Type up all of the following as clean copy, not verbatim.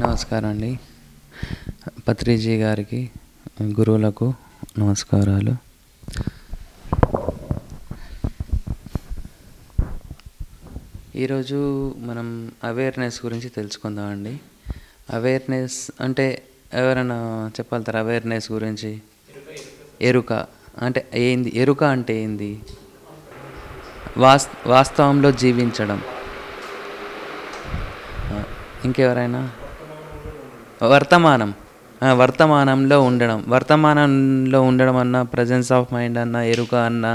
నమస్కారం అండి. పత్రిజీ గారికి, గురువులకు నమస్కారాలు. ఈరోజు మనం అవేర్నెస్ గురించి తెలుసుకుందామండి. అవేర్నెస్ అంటే ఎవరైనా చెప్పగలుగుతారా? అవేర్నెస్ గురించి. ఎరుక అంటే ఏంది? ఎరుక అంటే ఏంది? వాస్తవంలో జీవించడం. ఇంకెవరైనా? వర్తమానంలో ఉండడం అన్న, ప్రజెన్స్ ఆఫ్ మైండ్ అన్న, ఎరుక అన్న,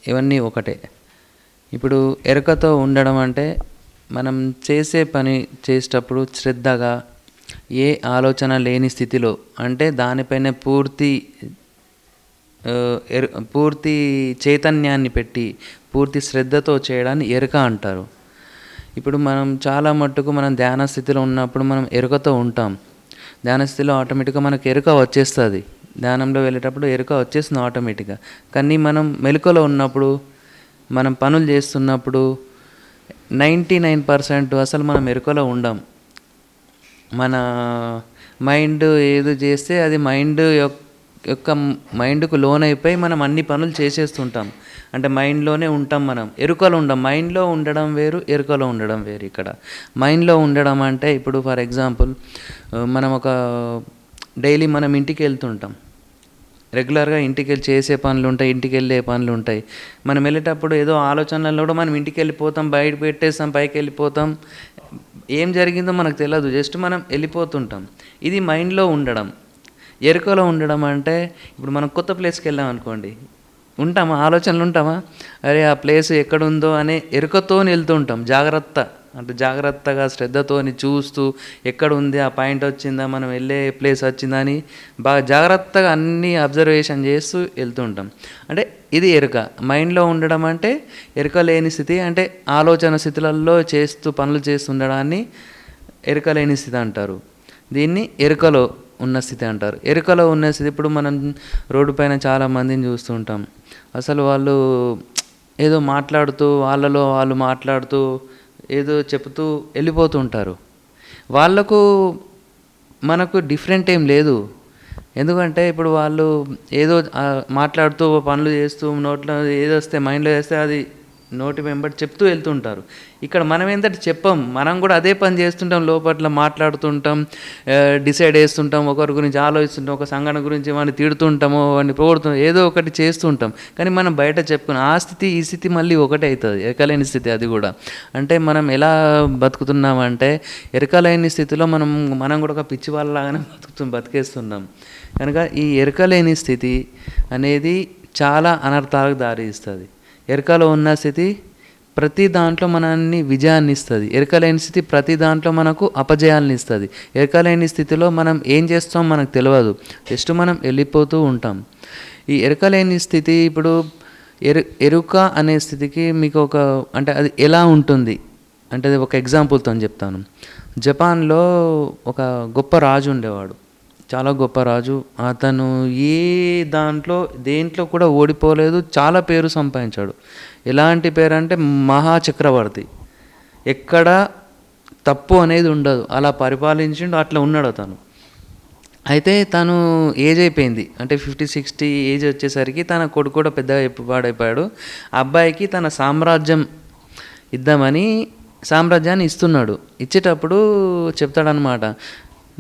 ఇవన్నీ ఒకటే. ఇప్పుడు ఎరుకతో ఉండడం అంటే మనం చేసే పని చేసేటప్పుడు శ్రద్ధగా, ఏ ఆలోచన లేని స్థితిలో, అంటే దానిపైన పూర్తి చైతన్యాన్ని పెట్టి పూర్తి శ్రద్ధతో చేయడాన్ని ఎరుక అంటారు. ఇప్పుడు మనం చాలా మట్టుకు మనం ధ్యాన స్థితిలో ఉన్నప్పుడు మనం ఎరుకతో ఉంటాం. ధ్యాన స్థితిలో ఆటోమేటిక్గా మనకు ఎరుక వచ్చేస్తుంది. ధ్యానంలో వెళ్ళేటప్పుడు ఎరుక వచ్చేస్తుంది ఆటోమేటిక్గా. కానీ మనం మెలకువలో ఉన్నప్పుడు, మనం పనులు చేస్తున్నప్పుడు 99% అసలు మనం ఎరుకలో ఉండం. మన మైండ్ ఏదో చేస్తే అది మైండ్కు లోన్ అయిపోయి మనం అన్ని పనులు చేసేస్తుంటాం. అంటే మైండ్లోనే ఉంటాం, మనం ఎరుకలో ఉండం. మైండ్లో ఉండడం వేరు, ఎరుకలో ఉండడం వేరు. ఇక్కడ మైండ్లో ఉండడం అంటే ఇప్పుడు ఫర్ ఎగ్జాంపుల్ మనం డైలీ మనం ఇంటికి వెళ్తుంటాం. రెగ్యులర్గా ఇంటికి వెళ్ళి చేసే పనులు ఉంటాయి, ఇంటికి వెళ్ళే పనులు ఉంటాయి. మనం వెళ్ళేటప్పుడు ఏదో ఆలోచనలలో కూడా మనం ఇంటికి వెళ్ళిపోతాం, బయట పెట్టేస్తాం, పైకి వెళ్ళిపోతాం. ఏం జరిగిందో మనకు తెలియదు, జస్ట్ మనం వెళ్ళిపోతుంటాం. ఇది మైండ్లో ఉండడం. ఎరుకలో ఉండడం అంటే ఇప్పుడు మనం కొత్త ప్లేస్కి వెళ్ళాం అనుకోండి, ఉంటామా? ఆలోచనలు ఉంటామా? అరే ఆ ప్లేస్ ఎక్కడుందో అనే ఎరుకతో వెళ్తుంటాం. జాగ్రత్తగా శ్రద్ధతోని చూస్తూ ఎక్కడ ఉంది, ఆ పాయింట్ వచ్చిందా, మనం వెళ్ళే ప్లేస్ వచ్చిందా అని బాగా జాగ్రత్తగా అన్నీ అబ్జర్వేషన్ చేస్తూ వెళ్తుంటాం. అంటే ఇది ఎరుక. మైండ్లో ఉండడం అంటే ఎరుక లేని స్థితి, అంటే ఆలోచన స్థితులలో పనులు చేస్తుండడాన్ని ఎరుక లేని స్థితి అంటారు. దీన్ని ఎరుకలో ఉన్న స్థితి అంటారు. ఎరుకలో ఉన్న స్థితి, ఇప్పుడు మనం రోడ్డు పైన చాలా మందిని చూస్తుంటాం. అసలు వాళ్ళు ఏదో మాట్లాడుతూ, వాళ్ళలో వాళ్ళు మాట్లాడుతూ ఏదో చెప్తూ వెళ్ళిపోతుంటారు. వాళ్ళకు మనకు డిఫరెంట్ ఏం లేదు. ఎందుకంటే ఇప్పుడు వాళ్ళు ఏదో మాట్లాడుతూ పనులు చేస్తూ నోట్లో ఏదో వస్తే, మైండ్లో వేస్తే అది నోటి వెంబడి చెప్తూ వెళ్తుంటారు. ఇక్కడ మనం ఏంటంటే చెప్పం, మనం కూడా అదే పని చేస్తుంటాం, లోపల మాట్లాడుతుంటాం, డిసైడ్ చేస్తుంటాం, ఒకరి గురించి ఆలోచిస్తుంటాం, ఒక సంఘటన గురించి వాడిని తిడుతుంటామో, వాడిని పొగుడుతుంటాం, ఏదో ఒకటి చేస్తుంటాం. కానీ మనం బయట చెప్పుకుని ఆ స్థితి ఈ స్థితి మళ్ళీ ఒకటే అవుతుంది. ఎరకలేని స్థితి అది కూడా. అంటే మనం ఎలా బతుకుతున్నామంటే ఎరకలేని స్థితిలో మనం కూడా ఒక పిచ్చి వాళ్ళలాగానే బతికేస్తున్నాం. కనుక ఈ ఎరకలేని స్థితి అనేది చాలా అనర్థాలకు దారితీస్తుంది. ఎరుకలో ఉన్న స్థితి ప్రతి దాంట్లో మనల్ని విజయాన్ని ఇస్తుంది. ఎరుకలేని స్థితి ప్రతి దాంట్లో మనకు అపజయాన్ని ఇస్తుంది. ఎరుకలేని స్థితిలో మనం ఏం చేస్తాం మనకు తెలియదు, జస్ట్ మనం వెళ్ళిపోతూ ఉంటాం. ఈ ఎరుకలేని స్థితి, ఇప్పుడు ఎరుక అనే స్థితికి మీకు అంటే అది ఎలా ఉంటుంది అంటే అది ఒక ఎగ్జాంపుల్తో చెప్తాను. జపాన్లో ఒక గొప్ప రాజు ఉండేవాడు, చాలా గొప్ప రాజు. అతను దేంట్లో కూడా ఓడిపోలేదు, చాలా పేరు సంపాదించాడు. ఎలాంటి పేరు అంటే మహాచక్రవర్తి, ఎక్కడ తప్పు అనేది ఉండదు, అలా పరిపాలించిండు, అట్లా ఉన్నాడు అతను. అయితే తను ఏజ్ అయిపోయింది, అంటే 50-60 ఏజ్ వచ్చేసరికి తన కొడుకు కూడా పెద్దగా పాడైపోయాడు. ఆ అబ్బాయికి తన సామ్రాజ్యం ఇద్దామని సామ్రాజ్యాన్ని ఇస్తున్నాడు. ఇచ్చేటప్పుడు చెప్తాడనమాట,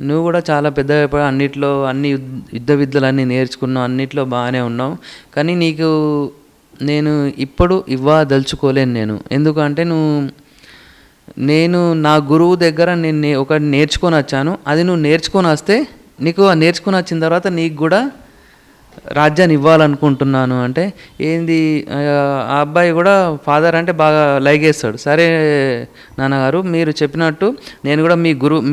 నువ్వు కూడా చాలా పెద్దగా అన్నిట్లో అన్ని యుద్ధ విద్యలన్నీ నేర్చుకున్నావు, అన్నిట్లో బాగానే ఉన్నావు, కానీ నేను ఇప్పుడు ఇవ్వదలుచుకోలేను నేను. ఎందుకంటే నేను నా గురువు దగ్గర ఒకటి నేర్చుకొని వచ్చాను, అది నువ్వు నేర్చుకొని వస్తే నీకు నేర్చుకొని వచ్చిన తర్వాత నీకు కూడా రాజ్యాన్ని ఇవ్వాలనుకుంటున్నాను. అంటే ఏంది? ఆ అబ్బాయి కూడా ఫాదర్ అంటే బాగా లైగేస్తాడు. సరే నాన్నగారు, మీరు చెప్పినట్టు నేను కూడా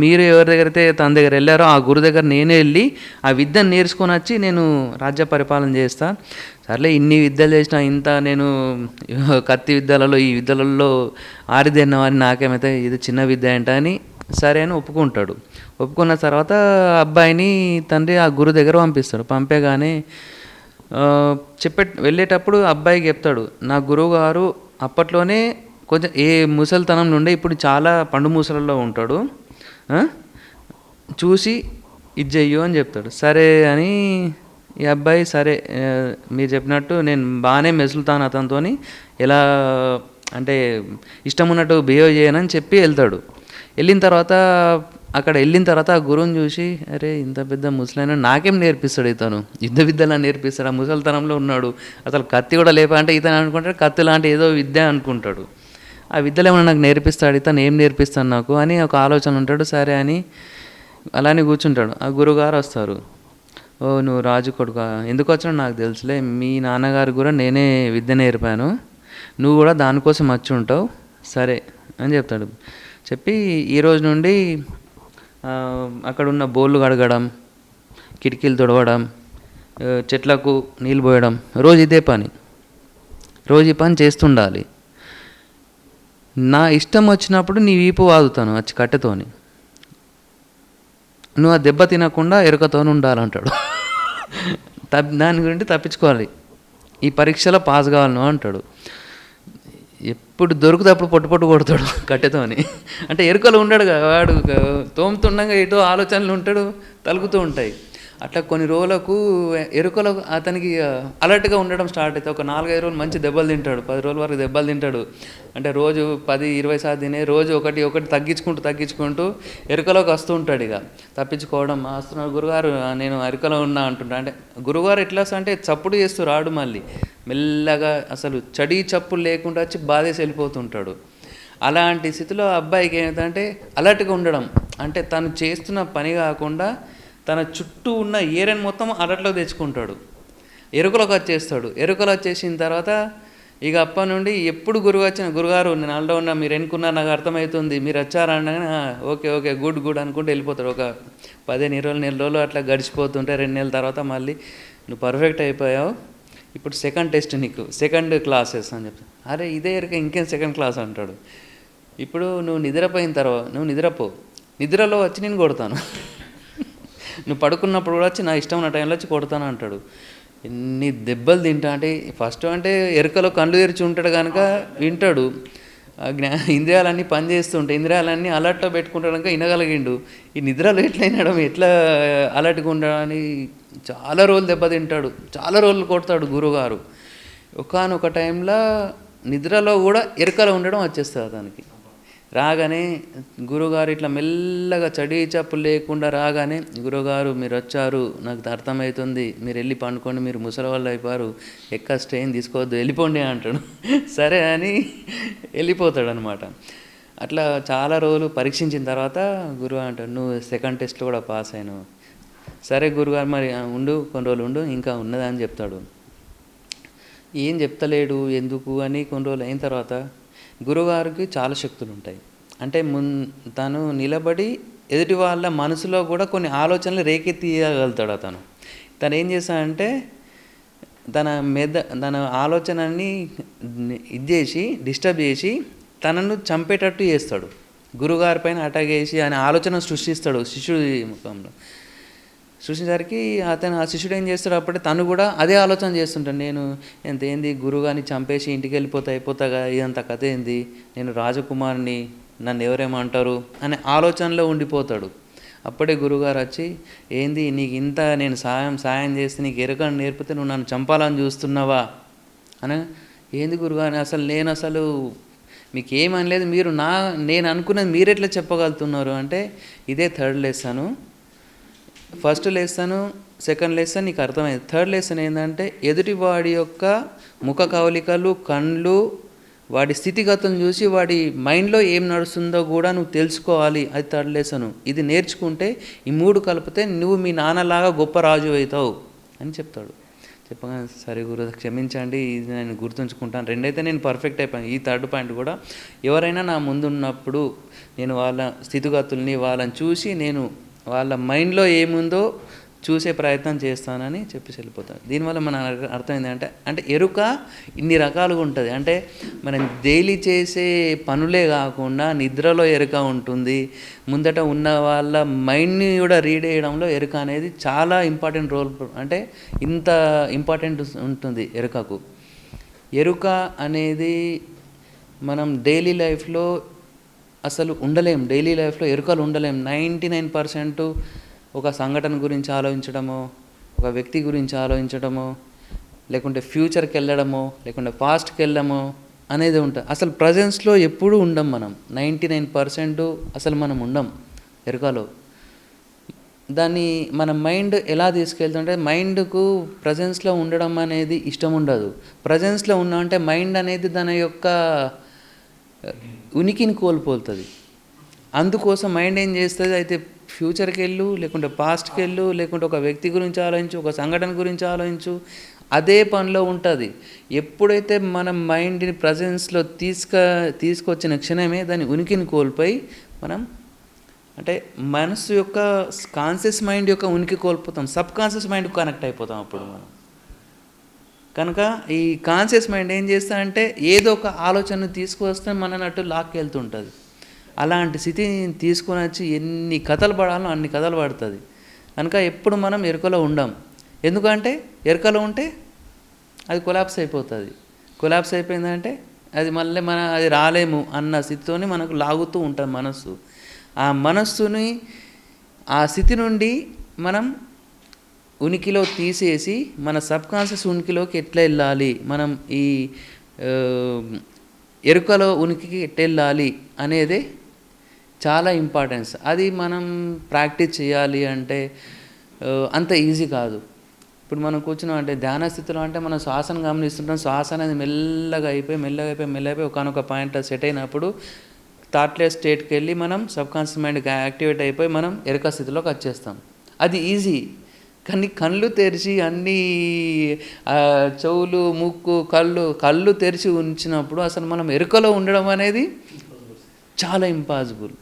మీరు ఎవరి దగ్గర అయితే తన దగ్గర వెళ్ళారో ఆ గురు దగ్గర నేనే వెళ్ళి ఆ విద్యను నేర్చుకొని వచ్చి నేను రాజ్య పరిపాలన చేస్తా. సర్లే, ఇన్ని విద్యలు చేసిన, నేను కత్తి విద్యలలో ఈ విద్యలలో ఆరిదేన్నవాని, నాకేమైతే ఇది చిన్న విద్య ఏంట అని సరే అని ఒప్పుకుంటాడు. ఒప్పుకున్న తర్వాత అబ్బాయిని తండ్రి ఆ గురు దగ్గర పంపిస్తాడు. పంపేగానే వెళ్ళేటప్పుడు అబ్బాయికి చెప్తాడు, నా గురువు గారు అప్పట్లోనే కొంచెం ముసలితనం నుండి ఇప్పుడు చాలా పండు మూసలలో ఉంటాడు. ఆ? చూసి ఇది చెయ్యు అని చెప్తాడు. సరే అని ఈ అబ్బాయి సరే మీరు చెప్పినట్టు నేను బాగానే మెసులుతాను అతనితోని, ఎలా అంటే ఇష్టం ఉన్నట్టు బిహేవ్ చేయనని చెప్పి వెళ్తాడు. వెళ్ళిన తర్వాత అక్కడ వెళ్ళిన తర్వాత ఆ గురువుని చూసి, అరే ఇంత పెద్ద ముసలైన నాకేం నేర్పిస్తాడు ఇతను, యుద్ధ విద్యలా నేర్పిస్తాడు, ఆ ముసలితనంలో ఉన్నాడు, అసలు కత్తి కూడా లేపా అంటే ఇతను అనుకుంటాడు కత్తి లాంటి ఏదో విద్య అనుకుంటాడు. ఆ విద్యలు ఏమైనా నాకు నేర్పిస్తాడు, ఇతను ఏం నేర్పిస్తాడు నాకు అని ఒక ఆలోచన ఉంటాడు. సరే అని అలానే కూర్చుంటాడు. ఆ గురువుగారు వస్తారు. ఓ నువ్వు రాజు కొడుక, ఎందుకు వచ్చావు నాకు తెలుసులే, మీ నాన్నగారు కూడా నేనే విద్య నేర్పాను, నువ్వు కూడా దానికోసం వచ్చి ఉంటావు, సరే అని చెప్తాడు. చెప్పి ఈరోజు నుండి అక్కడ ఉన్న బోళ్ళు కడగడం, కిటికీలు తుడవడం, చెట్లకు నీళ్ళు పోయడం, రోజు ఇదే పని, రోజు ఈ పని చేస్తుండాలి. నా ఇష్టం వచ్చినప్పుడు నీ వీపు వాదుతాను వచ్చి కట్టెతోని, నువ్వు ఆ దెబ్బ తినకుండా ఎరుకతోని ఉండాలంటాడు. దాని గురించి తప్పించుకోవాలి, ఈ పరీక్షలో పాస్ కావాలను అంటాడు. ఎప్పుడు దొరికితే అప్పుడు పొట్టు కొడతాడు కట్టెతోని. అంటే ఎరుకలు ఉండడు కదా వాడు, తోముతుండగా ఎటో ఆలోచనలు ఉంటాడు, తలుగుతూ ఉంటాయి. అట్లా కొన్ని రోజులకు ఎరుకలు అతనికి అలర్ట్గా ఉండడం స్టార్ట్ అవుతాయి. ఒక 4-5 రోజులు మంచి దెబ్బలు తింటాడు, 10 రోజుల వరకు దెబ్బలు తింటాడు. అంటే రోజు 10-20 సార్లు తినే, రోజు ఒకటి తగ్గించుకుంటూ ఎరుకలోకి వస్తూ ఉంటాడు. ఇక తప్పించుకోవడం, వస్తున్నాడు గురుగారు నేను ఎరుకలో ఉన్నా అంటుంటా. అంటే గురుగారు ఎట్లా అంటే చప్పుడు చేస్తూ రాడు, మళ్ళీ మెల్లగా అసలు చడి చప్పుడు లేకుండా వచ్చి బాధేసి వెళ్ళిపోతుంటాడు. అలాంటి స్థితిలో అబ్బాయికి ఏంటంటే అలర్ట్గా ఉండడం, అంటే తను చేస్తున్న పని కాకుండా తన చుట్టూ ఉన్న ఏరియాని మొత్తం అలర్ట్లోకి తెచ్చుకుంటాడు, ఎరుకలోకి వచ్చేస్తాడు. ఎరుకలు వచ్చేసిన తర్వాత ఇక అప్పటి నుండి ఎప్పుడు గురుగారు నేను అల్లా ఉన్నా, మీరు ఎన్నుకున్నారు నాకు అర్థమవుతుంది, మీరు వచ్చారనగానే ఓకే గుడ్ అనుకుంటూ వెళ్ళిపోతాడు. ఒక 15-20 రోజులు అట్లా గడిచిపోతుంటే 2 నెలల తర్వాత మళ్ళీ నువ్వు పర్ఫెక్ట్ అయిపోయావు, ఇప్పుడు సెకండ్ టెస్ట్ నీకు, సెకండ్ క్లాసెస్ అని చెప్తాను. అరే ఇదే ఎరుక ఇంకేం సెకండ్ క్లాస్ అంటాడు. ఇప్పుడు నువ్వు నిద్రపోయిన తర్వాత నువ్వు నిద్రలో వచ్చి నేను కొడతాను, నువ్వు పడుకున్నప్పుడు కూడా వచ్చి నా ఇష్టం ఉన్న టైంలో వచ్చి కొడతాను అంటాడు. ఎన్ని దెబ్బలు తింటా అంటే ఫస్ట్ అంటే ఎరుకలో కళ్ళు తెరిచి ఉంటాడు కనుక వింటాడు, ఇంద్రియాలన్నీ పనిచేస్తుంటాయి, ఇంద్రియాలన్నీ అలర్ట్లో పెట్టుకుంటాడు కనుక వినగలిగిండు. ఈ నిద్రలో ఎట్లయినాడు, ఎట్లా అలర్ట్గా ఉండడని చాలా రోజులు దెబ్బతింటాడు, చాలా రోజులు కొడతాడు గురువుగారు. ఒకానొక టైంలో నిద్రలో కూడా ఎరుకలో ఉండడం వచ్చేస్తుంది అతనికి. రాగానే గురువుగారు ఇట్లా మెల్లగా చడి చప్పుడు లేకుండా రాగానే, గురువుగారు మీరు వచ్చారు నాకు అర్థమవుతుంది, మీరు వెళ్ళి పండుకోండి, మీరు ముసలి వాళ్ళు అయిపోయారు, ఎక్క స్ట్రెయిన్ తీసుకోవద్దు, వెళ్ళిపోండి అంటాడు. సరే అని వెళ్ళిపోతాడు అనమాట. అట్లా చాలా రోజులు పరీక్షించిన తర్వాత గురువు అంటాడు, నువ్వు సెకండ్ టెస్ట్లో కూడా పాస్ అయినావు. సరే గురుగారు మరి ఉండు, కొన్ని రోజులు ఉండు, ఇంకా ఉన్నదని చెప్తాడు. ఏం చెప్తలేడు ఎందుకు అని కొన్ని రోజులు అయిన తర్వాత గురువుగారికి చాలా శక్తులు ఉంటాయి. అంటే తను నిలబడి ఎదుటి వాళ్ళ మనసులో కూడా కొన్ని ఆలోచనలు రేకెత్తీయగలుగుతాడు అతను. తను ఏం చేశాడంటే తన ఆలోచనని డిస్టర్బ్ చేసి తనను చంపేటట్టు చేస్తాడు, గురువుగారి పైన అటాక్ చేసి ఆయన ఆలోచన సృష్టిస్తాడు శిష్యుడి ముఖంలో. సృష్టించడానికి ఆ శిష్యుడు ఏం చేస్తాడు, అప్పుడే తను కూడా అదే ఆలోచన చేస్తుంటాడు, నేను ఏంది గురువుగారిని చంపేసి ఇంటికి అయిపోతాగా, ఇదంత కథ ఏంది, నేను రాజకుమారుని, నన్ను ఎవరేమంటారు అనే ఆలోచనలో ఉండిపోతాడు. అప్పుడే గురువుగారు వచ్చి, ఏంది నీకు ఇంత నేను సాయం చేస్తే నీకు ఎరుకను నేర్పితే నువ్వు నన్ను చంపాలని చూస్తున్నావా అని. ఏంది గురువుగారిని, అసలు మీకు ఏమనలేదు, నేను అనుకున్నది మీరు ఎట్లా చెప్పగలుగుతున్నారు అంటే, ఇదే third lesson. First lesson second lesson నీకు అర్థమైంది, థర్డ్ లెసన్ ఏంటంటే ఎదుటివాడి యొక్క ముఖ కవలికలు, కళ్ళు, వాడి స్థితిగతులను చూసి వాడి మైండ్లో ఏం నడుస్తుందో కూడా నువ్వు తెలుసుకోవాలి, అది థర్డ్ లెసను. ఇది నేర్చుకుంటే ఈ 3 కలిపితే నువ్వు మీ నాన్నలాగా గొప్ప రాజు అవుతావు అని చెప్తాడు. చెప్పగా సరే గురు క్షమించండి, ఇది నేను గుర్తుంచుకుంటాను, 2 అయితే నేను పర్ఫెక్ట్ అయిపోయాను. ఈ థర్డ్ పాయింట్ కూడా ఎవరైనా నా ముందు ఉన్నప్పుడు నేను వాళ్ళ స్థితిగతుల్ని వాళ్ళని చూసి నేను వాళ్ళ మైండ్లో ఏముందో చూసే ప్రయత్నం చేస్తానని చెప్పేసి వెళ్ళిపోతాను. దీనివల్ల మన అర్థం ఏంటంటే, అంటే ఎరుక ఇన్ని రకాలుగా ఉంటుంది. అంటే మనం డైలీ చేసే పనులే కాకుండా నిద్రలో ఎరుక ఉంటుంది, ముందట ఉన్న వాళ్ళ మైండ్ని కూడా రీడ్ చేయడంలో ఎరుక అనేది చాలా ఇంపార్టెంట్ రోల్, అంటే ఇంత ఇంపార్టెంట్ ఉంటుంది ఎరుకకు. ఎరుక అనేది మనం డైలీ లైఫ్లో అసలు ఉండలేం, డైలీ లైఫ్లో ఎరుకలు ఉండలేం. 99% ఒక సంఘటన గురించి ఆలోచించడమో, ఒక వ్యక్తి గురించి ఆలోచించడమో, లేకుంటే ఫ్యూచర్కి వెళ్ళడమో, లేకుంటే పాస్ట్కి వెళ్ళడమో అనేది ఉంటుంది. అసలు ప్రజెన్స్లో ఎప్పుడూ ఉండం మనం. 99% అసలు మనం ఉండం ఎరుకలో. దాన్ని మన మైండ్ ఎలా తీసుకెళ్తుంటే, మైండ్కు ప్రజెన్స్లో ఉండడం అనేది ఇష్టం ఉండదు. ప్రజెన్స్లో ఉన్నామంటే మైండ్ అనేది దాని యొక్క ఉనికిని కోల్పోతుంది. అందుకోసం మైండ్ ఏం చేస్తుంది, అయితే ఫ్యూచర్కి వెళ్ళు, లేకుంటే పాస్ట్కి వెళ్ళు, లేకుంటే ఒక వ్యక్తి గురించి ఆలోచించు, ఒక సంఘటన గురించి ఆలోచించు, అదే పనిలో ఉంటుంది. ఎప్పుడైతే మనం మైండ్ని ప్రజెన్స్లో తీసుకొచ్చిన క్షణమే దాని ఉనికిని కోల్పోయి మనం అంటే మనసు యొక్క కాన్షియస్ మైండ్ యొక్క ఉనికి కోల్పోతాం, సబ్ కాన్షియస్ మైండ్కి కనెక్ట్ అయిపోతాం అప్పుడు మనం. కనుక ఈ కాన్షియస్ మైండ్ ఏం చేస్తానంటే ఏదో ఒక ఆలోచనను తీసుకువస్తే మననట్టు లాక్కెళ్తుంటుంది. అలాంటి స్థితిని తీసుకొని వచ్చి ఎన్ని కథలు పడాలో అన్ని కథలు పడుతుంది. కనుక ఎప్పుడు మనం ఎరుకలో ఉండం. ఎందుకంటే ఎరుకలో ఉంటే అది కొలాప్స్ అయిపోతుంది. కొలాప్స్ అయిపోయిందంటే అది మళ్ళీ అది రాలేము అన్న స్థితితోని మనకు లాగుతూ ఉంటుంది మనస్సు. ఆ మనస్సుని ఆ స్థితి నుండి మనం ఉనికిలో తీసేసి మన సబ్కాన్షియస్ ఉనికిలోకి ఎట్లా వెళ్ళాలి, మనం ఈ ఎరుకలో ఉనికికి ఎట్లా వెళ్ళాలి అనేది చాలా ఇంపార్టెన్స్. అది మనం ప్రాక్టీస్ చేయాలి అంటే అంత ఈజీ కాదు. ఇప్పుడు మనం కూర్చున్నాం అంటే ధ్యాన స్థితిలో అంటే మనం శ్వాసను గమనిస్తుంటాం. శ్వాస అనేది మెల్లగా అయిపోయి ఒకనొక పాయింట్ సెట్ అయినప్పుడు థాట్లెస్ స్టేట్కి వెళ్ళి మనం సబ్కాన్షియస్ మైండ్కి యాక్టివేట్ అయిపోయి మనం ఎరుక స్థితిలోకి వచ్చేస్తాం. అది ఈజీ. కానీ కళ్ళు తెరిచి అన్నీ చెవులు, ముక్కు, కళ్ళు తెరిచి ఉంచినప్పుడు అసలు మనం ఎరుకలో ఉండడం అనేది చాలా ఇంపాసిబుల్.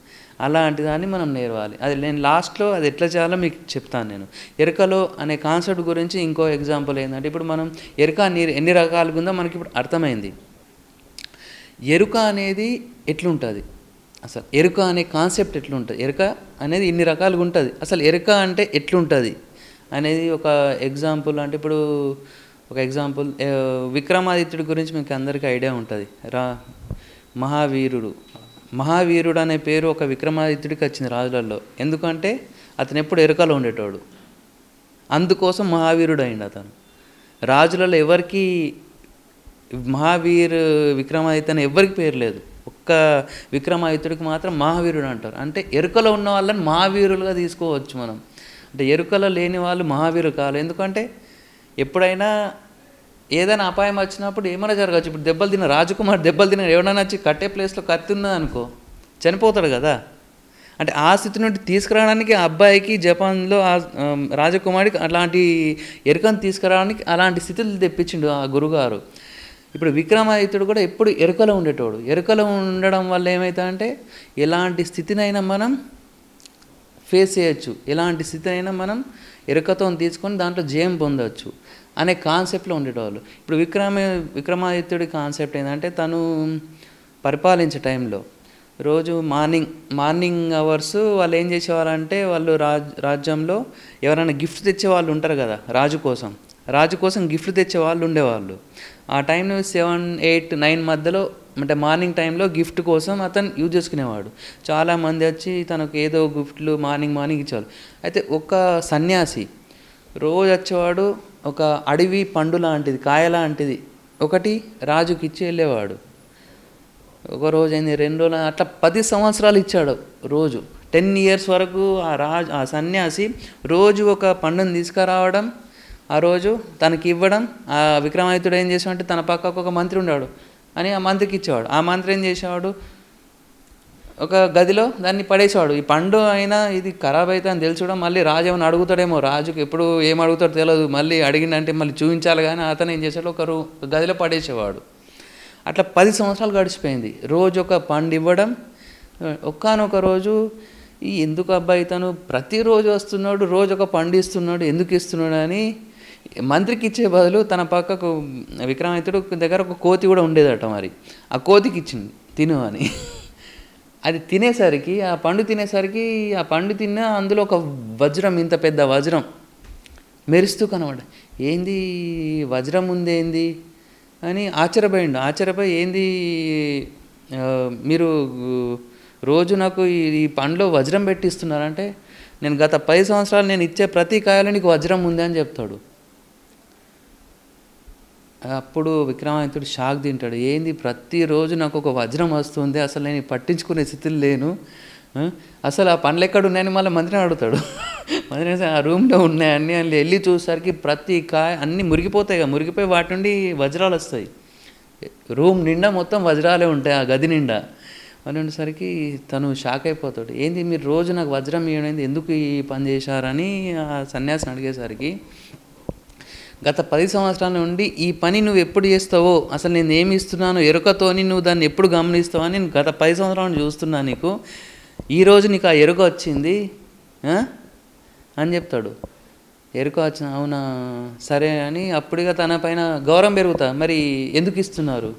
అలాంటి దాన్ని మనం నేర్వాలి. అది నేను లాస్ట్లో అది ఎట్లా చేయాలో మీకు చెప్తాను. నేను ఎరుకలో అనే కాన్సెప్ట్ గురించి ఇంకో ఎగ్జాంపుల్ ఏంటంటే, ఇప్పుడు మనం ఎరుక ఎన్ని రకాలుగా ఉందో మనకి ఇప్పుడు అర్థమైంది. ఎరుక అనేది ఎట్లుంటుంది, అసలు ఎరుక అనే కాన్సెప్ట్ ఎట్లుంటుంది, ఎరుక అనేది ఇన్ని రకాలుగా ఉంటుంది, అసలు ఎరుక అంటే ఎట్లుంటుంది అనేది ఒక ఎగ్జాంపుల్. అంటే ఇప్పుడు ఒక ఎగ్జాంపుల్ విక్రమాదిత్యుడి గురించి మీకు అందరికీ ఐడియా ఉంటుంది. మహావీరుడు అనే పేరు ఒక విక్రమాదిత్యుడికి వచ్చింది రాజులలో. ఎందుకంటే అతను ఎప్పుడు ఎరుకలో ఉండేటోడు, అందుకోసం మహావీరుడు అయింది అతను. రాజులలో ఎవరికి విక్రమాదిత్య అని ఎవరికి పేరు లేదు, ఒక్క విక్రమాదిత్యుడికి మాత్రం మహావీరుడు అంటారు. అంటే ఎరుకలో ఉన్న వాళ్ళని మహావీరులుగా తీసుకోవచ్చు మనం. అంటే ఎరుకలో లేని వాళ్ళు మహావీరులు కాదు. ఎందుకంటే ఎప్పుడైనా ఏదైనా అపాయం వచ్చినప్పుడు ఏమైనా జరగచ్చు. ఇప్పుడు రాజకుమార్ దెబ్బలు తిన ఎవరైనా వచ్చి కట్టే ప్లేస్లో కత్తి ఉన్నది అనుకో, చనిపోతాడు కదా. అంటే ఆ స్థితి నుండి తీసుకురావడానికి ఆ అబ్బాయికి జపాన్లో ఆ రాజకుమారికి అలాంటి ఎరుకను తీసుకురావడానికి అలాంటి స్థితులు తెప్పించిండు ఆ గురుగారు. ఇప్పుడు విక్రమాదిత్యుడు కూడా ఎప్పుడు ఎరుకలో ఉండేటోడు. ఎరుకలో ఉండడం వల్ల ఏమవుతుందంటే ఎలాంటి స్థితినైనా మనం ఫేస్ చేయొచ్చు, ఎలాంటి స్థితినైనా మనం ఎరుకతో తీసుకొని దాంట్లో జయం పొందవచ్చు అనే కాన్సెప్ట్లో ఉండేటవాళ్ళు. ఇప్పుడు విక్రమాదిత్యుడి కాన్సెప్ట్ ఏంటంటే, తను పరిపాలించే టైంలో రోజు మార్నింగ్ అవర్స్ వాళ్ళు ఏం చేసేవాళ్ళంటే, వాళ్ళు రాజ్యంలో ఎవరైనా గిఫ్ట్ తెచ్చే వాళ్ళు ఉంటారు కదా, రాజు కోసం గిఫ్ట్ తెచ్చే వాళ్ళు ఉండేవాళ్ళు. ఆ టైంలో 7, 8, 9 మధ్యలో అంటే మార్నింగ్ టైంలో గిఫ్ట్ కోసం అతను యూజ్ చేసుకునేవాడు. చాలామంది వచ్చి తనకు ఏదో గిఫ్ట్లు మార్నింగ్ ఇచ్చేవాళ్ళు. అయితే ఒక సన్యాసి రోజు వచ్చేవాడు, ఒక అడవి పండు లాంటిది, కాయ లాంటిది ఒకటి రాజుకి ఇచ్చి వెళ్ళేవాడు. ఒక రోజు అయింది, 2 రోజులు, అట్లా 10 సంవత్సరాలు ఇచ్చాడు. రోజు 10 years వరకు ఆ సన్యాసి రోజు ఒక పండుని తీసుకురావడం, ఆ రోజు తనకి ఇవ్వడం. ఆ విక్రమాదిత్యుడు ఏం చేసాడంటే, తన పక్కకు ఒక మంత్రి ఉన్నాడు అని ఆ మంత్రికి ఇచ్చేవాడు. ఆ మంత్రి ఏం చేసేవాడు, ఒక గదిలో దాన్ని పడేసేవాడు. ఈ పండు అయినా ఇది ఖరాబ్ అవుతా అని తెలుసుకోవడం, మళ్ళీ రాజు ఏమైనా అడుగుతాడేమో, రాజుకి ఎప్పుడు ఏం అడుగుతాడో తెలియదు, మళ్ళీ అడిగిందంటే మళ్ళీ చూపించాలి. కానీ అతను ఏం చేశాడు, ఒక గదిలో పడేసేవాడు. అట్లా 10 సంవత్సరాలు గడిచిపోయింది. రోజు ఒక పండు ఇవ్వడం. ఒక్కనొక రోజు ఎందుకు అబ్బాయి తను ప్రతిరోజు వస్తున్నాడు, రోజు ఒక పండు ఇస్తున్నాడు, ఎందుకు ఇస్తున్నాడు అని మంత్రికి ఇచ్చే బదులు తన పక్కకు విక్రమాదిత్యుడు దగ్గర ఒక కోతి కూడా ఉండేదట. మరి ఆ కోతికి ఇచ్చింది తిను అని. అది తినేసరికి, ఆ పండు తిన్న అందులో ఒక వజ్రం, ఇంత పెద్ద వజ్రం మెరుస్తూ కనబడ. ఏంది వజ్రం ఉందేంది అని ఆశ్చర్యపోయి ఏంది మీరు రోజు నాకు ఈ పండ్లో వజ్రం పెట్టిస్తున్నారంటే నేను గత 10 సంవత్సరాలు నేను ఇచ్చే ప్రతి కాయలో నీకు వజ్రం ఉంది అని చెప్తాడు. అప్పుడు విక్రమాదిత్యుడు షాక్ తింటాడు. ఏంది ప్రతిరోజు నాకు ఒక వజ్రం వస్తుంది, అసలు నేను పట్టించుకునే స్థితిలో లేను, అసలు ఆ పండ్లు ఎక్కడ ఉన్నాయని మళ్ళీ మంత్రిని అడుగుతాడు. మంత్రి ఆ రూమ్లో ఉన్నాయని అని వెళ్ళి చూసేసరికి ప్రతి కాయ అన్నీ మురిగిపోతాయి, మురిగిపోయి వాటి నుండి వజ్రాలు వస్తాయి. రూమ్ నిండా మొత్తం వజ్రాలే ఉంటాయి ఆ గది నిండా. అని ఉండేసరికి తను షాక్ అయిపోతాడు. ఏంది మీరు రోజు నాకు వజ్రం ఇవ్వడం, ఎందుకు ఈ పని చేశారని ఆ సన్యాసిని అడిగేసరికి, గత 10 సంవత్సరాల నుండి ఈ పని నువ్వు ఎప్పుడు చేస్తావో, అసలు నేను ఏమి ఇస్తున్నానో ఎరుకతోని నువ్వు దాన్ని ఎప్పుడు గమనిస్తావో అని నేను గత 10 సంవత్సరాల నుండి చూస్తున్నా నీకు, ఈరోజు నీకు ఆ ఎరుక వచ్చింది అని చెప్తాడు. ఎరుక వచ్చిన అవునా సరే అని అప్పుడుగా తన పైన గౌరవం పెరుగుతా. మరి ఎందుకు ఇస్తున్నారు?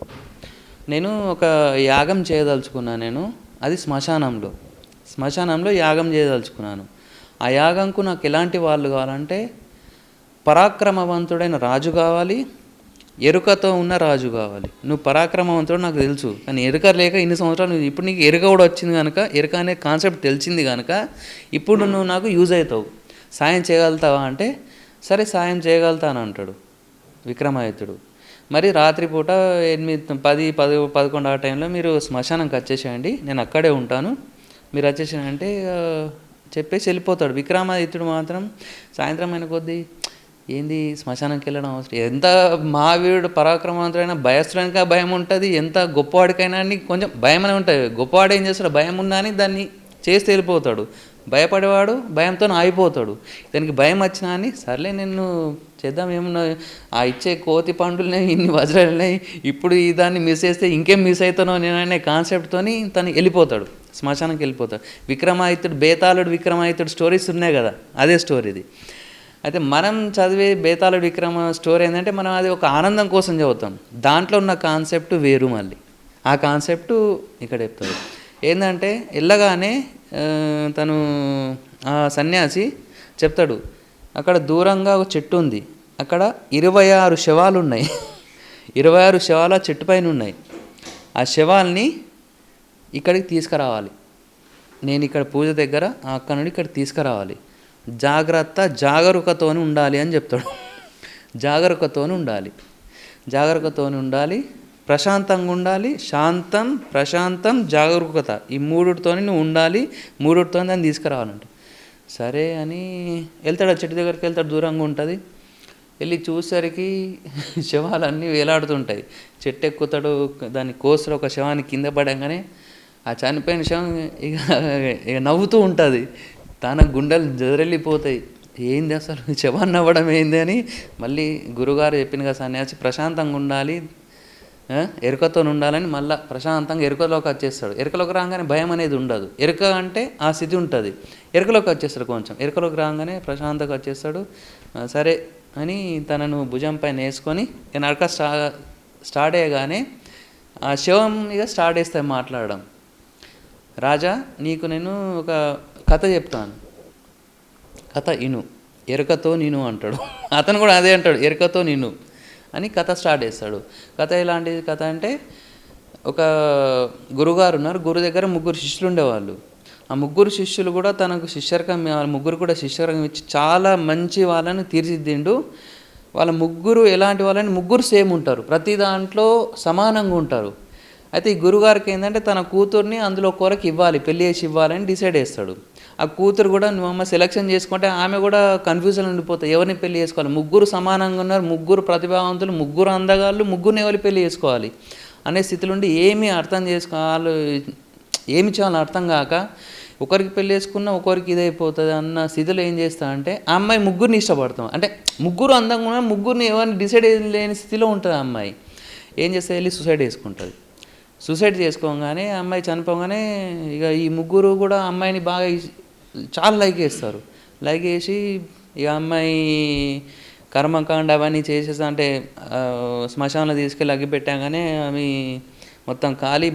నేను ఒక యాగం చేయదలుచుకున్నాను, నేను అది శ్మశానంలో యాగం చేయదలుచుకున్నాను. ఆ యాగంకు నాకు ఎలాంటి వాళ్ళు కావాలంటే పరాక్రమవంతుడైన రాజు కావాలి, ఎరుకతో ఉన్న రాజు కావాలి. నువ్వు పరాక్రమవంతుడు నాకు తెలుసు, కానీ ఎరుక లేక ఇన్ని సంవత్సరాలు, ఇప్పుడు నీకు ఎరుక కూడా వచ్చింది కనుక, ఎరుక అనే కాన్సెప్ట్ తెలిసింది కనుక ఇప్పుడు నువ్వు నాకు యూజ్ అవుతావు, సాయం చేయగలుగుతావా అంటే సరే సాయం చేయగలుగుతాను అంటాడు విక్రమాదిత్యుడు. మరి రాత్రిపూట 8, 10, 11 ఆ టైంలో మీరు శ్మశానంకి వచ్చేసేయండి, నేను అక్కడే ఉంటాను, మీరు వచ్చేసానంటే చెప్పేసి వెళ్ళిపోతాడు. విక్రమాదిత్యుడు మాత్రం సాయంత్రం అయిన కొద్దీ ఏంది శ్మశానంకి వెళ్ళడం అవసరం, ఎంత మహావీరుడు పరాక్రమవంతుడైనా భయస్తుడానికి ఆ భయం ఉంటుంది, ఎంత గొప్పవాడికైనా అని కొంచెం భయం అని ఉంటుంది. గొప్పవాడు ఏం చేస్తాడు, భయం ఉన్నా అని దాన్ని చేసి వెళ్ళిపోతాడు. భయపడేవాడు భయంతో ఆగిపోతాడు. దానికి భయం వచ్చినా అని సర్లే నేను చేద్దాం, ఏమన్నా ఆ ఇచ్చే కోతి పండులున్నాయి, ఇన్ని వజ్రాలున్నాయి, ఇప్పుడు ఈ దాన్ని మిస్ చేస్తే ఇంకేం మిస్ అవుతానో నేను అనే కాన్సెప్ట్తో తను వెళ్ళిపోతాడు, శ్మశానంకి వెళ్ళిపోతాడు. విక్రమాదిత్యుడు, బేతాళుడు విక్రమాదిత్యుడు స్టోరీస్ ఉన్నాయి కదా, అదే స్టోరీ ఇది. అయితే మనం చదివే బేతాళుడు విక్రమ స్టోరీ ఏంటంటే మనం అది ఒక ఆనందం కోసం చదువుతాం, దాంట్లో ఉన్న కాన్సెప్ట్ వేరు. మళ్ళీ ఆ కాన్సెప్టు ఇక్కడ చెప్తాడు. ఏంటంటే వెళ్ళగానే తను ఆ సన్యాసి చెప్తాడు, అక్కడ దూరంగా ఒక చెట్టు ఉంది, అక్కడ 26 శవాలు ఉన్నాయి, 26 శవాలు ఆ చెట్టు పైన ఉన్నాయి, ఆ శవాల్ని ఇక్కడికి తీసుకురావాలి, నేను ఇక్కడ పూజ దగ్గర అక్కడ నుండి ఇక్కడికి తీసుకురావాలి, జాగరూకతోని ఉండాలి అని చెప్తాడు. జాగరూకతోని ఉండాలి, ప్రశాంతంగా ఉండాలి, శాంతం, ప్రశాంతం, జాగరూకత, ఈ మూడుతోని నువ్వు ఉండాలి, మూడుతో దాన్ని తీసుకురావాలంట. సరే అని వెళ్తాడు, ఆ చెట్టు దగ్గరికి వెళ్తాడు, దూరంగా ఉంటుంది. వెళ్ళి చూసేసరికి శవాలన్నీ వేలాడుతుంటాయి. చెట్టు ఎక్కుతాడు, దాన్ని కోస్తారు, ఒక శవాన్ని కింద పడంగానే ఆ చనిపోయిన శవం ఇక నవ్వుతూ ఉంటుంది, తన గుండెలు జదరెళ్ళిపోతాయి. ఏంది అసలు శవాన్ని నవ్వడం ఏంది అని మళ్ళీ గురుగారు చెప్పిన కదా సన్యాసి ప్రశాంతంగా ఉండాలి, ఎరుకతో ఉండాలని మళ్ళీ ప్రశాంతంగా ఎరుకలోకి వచ్చేస్తాడు. ఎరుకలోకి రాగానే భయం అనేది ఉండదు, ఎరుక అంటే ఆ స్థితి ఉంటుంది, ఎరుకలోకి వచ్చేస్తాడు, కొంచెం ఎరుకలోకి రాగానే ప్రశాంతంగా వచ్చేస్తాడు. సరే అని తనను భుజం పైన వేసుకొని నడక స్టార్ట్ అయ్యగానే ఆ శవం ఇక స్టార్ట్ చేస్తాయి మాట్లాడడం. రాజా, నీకు నేను ఒక కథ చెప్తాను, కథ ఇను, ఎరుకతో నేను అంటాడు. అతను కూడా అదే అంటాడు, ఎరుకతో నేను అని కథ స్టార్ట్ చేస్తాడు. కథ ఎలాంటి కథ అంటే, ఒక గురుగారు ఉన్నారు, గురు దగ్గర 3 శిష్యులు ఉండేవాళ్ళు. ఆ 3 శిష్యులు కూడా తనకు శిష్యరకం, వాళ్ళ 3 కూడా శిష్యరకం ఇచ్చి చాలా మంచి వాళ్ళని తీర్చిదిద్దిండు. వాళ్ళ 3 ఎలాంటి వాళ్ళని, 3 సేమ్ ఉంటారు, ప్రతి దాంట్లో సమానంగా ఉంటారు. అయితే ఈ గురుగారికి ఏంటంటే తన కూతుర్ని అందులో కొరకు ఇవ్వాలి, పెళ్లి చేసి ఇవ్వాలని డిసైడ్ చేస్తాడు. ఆ కూతురు కూడా నువ్వు అమ్మ సెలెక్షన్ చేసుకుంటే ఆమె కూడా కన్ఫ్యూజన్ ఉండిపోతాయి, ఎవరిని పెళ్లి చేసుకోవాలి, 3 సమానంగా ఉన్నారు, 3 ప్రతిభావంతులు, 3 అందగాళ్ళు, 3 ఎవరు పెళ్లి చేసుకోవాలి అనే స్థితిలో ఉండి ఏమీ అర్థం చేసుకోవాలి, ఏమి చేయాలని అర్థం కాక ఒకరికి పెళ్లి చేసుకున్నా ఒకరికి ఇదైపోతుంది అన్న స్థితిలో ఏం చేస్తా అంటే ఆ అమ్మాయి 3 ఇష్టపడతాం, అంటే 3 అందంగా ఉన్న 3 ఎవరిని డిసైడ్ లేని స్థితిలో ఉంటుంది. ఆ అమ్మాయి ఏం చేస్తే వెళ్ళి సూసైడ్ చేసుకోగానే ఆ అమ్మాయి చనిపోగానే ఇక ఈ 3 కూడా అమ్మాయిని బాగా చాలా లైక్ చేసి ఇక అమ్మాయి కర్మకాండ అవన్నీ చేసేసి అంటే శ్మశానంలో తీసుకెళ్ళి అగ్గి పెట్టాగానే అవి మొత్తం ఖాళీ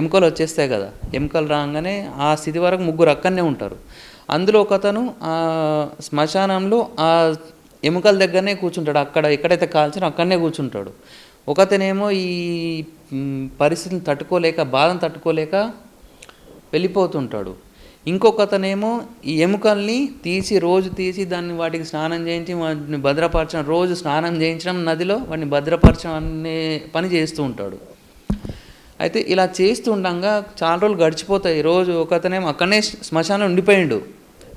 ఎముకలు వచ్చేస్తాయి కదా, ఎముకలు రాగానే ఆ స్థితి వరకు 3 అక్కడనే ఉంటారు. అందులో ఒకతను ఆ శ్మశానంలో ఆ ఎముకల దగ్గరనే కూర్చుంటాడు, అక్కడ ఎక్కడైతే కాల్చారో అక్కడనే కూర్చుంటాడు. ఒకతనేమో ఈ పరిస్థితిని తట్టుకోలేక, బాధను తట్టుకోలేక వెళ్ళిపోతుంటాడు. ఇంకొకతనేమో ఈ ఎముకల్ని రోజు తీసి దాన్ని వాటికి స్నానం చేయించి వాటిని భద్రపరచడం, రోజు స్నానం చేయించడం నదిలో వాటిని భద్రపరచడం అనే పని చేస్తూ ఉంటాడు. అయితే ఇలా చేస్తూ ఉండగా చాలా రోజులు గడిచిపోతాయి. రోజు ఒకతనేమో అక్కడనే శ్మశానంలో ఉండిపోయిండు,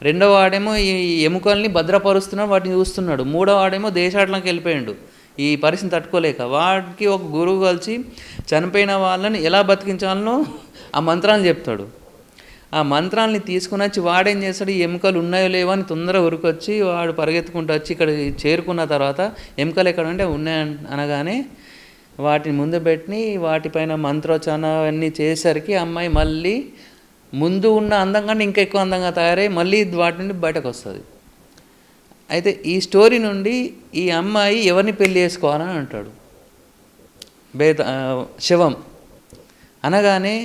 రెండో వాడేమో ఈ ఎముకల్ని భద్రపరుస్తున్నాడు, వాటిని చూస్తున్నాడు, మూడో వాడేమో దేశాటలోకి వెళ్ళిపోయాడు ఈ పరిస్థితి తట్టుకోలేక. వాడికి ఒక గురువు కలిసి చనిపోయిన వాళ్ళని ఎలా బతికించాలనో ఆ మంత్రాలను చెప్తాడు. ఆ మంత్రాలని తీసుకుని వచ్చి వాడేం చేస్తాడు, ఈ ఎముకలు ఉన్నాయో లేవో అని తొందరగా ఉరికొచ్చి వాడు పరిగెత్తుకుంటూ వచ్చి ఇక్కడ చేరుకున్న తర్వాత ఎముకలు ఎక్కడ ఉంటే ఉన్నాయి అనగానే వాటిని ముందు పెట్టి వాటిపైన మంత్రోచ్చారణ అవన్నీ చేసేసరికి అమ్మాయి మళ్ళీ ముందు ఉన్న అందంగా ఇంకా ఎక్కువ అందంగా తయారై మళ్ళీ వాటి నుండి బయటకు వస్తుంది. అయితే ఈ స్టోరీ నుండి ఈ అమ్మాయి ఎవరిని పెళ్లి చేసుకోవాలని అంటాడు శివం అనగానే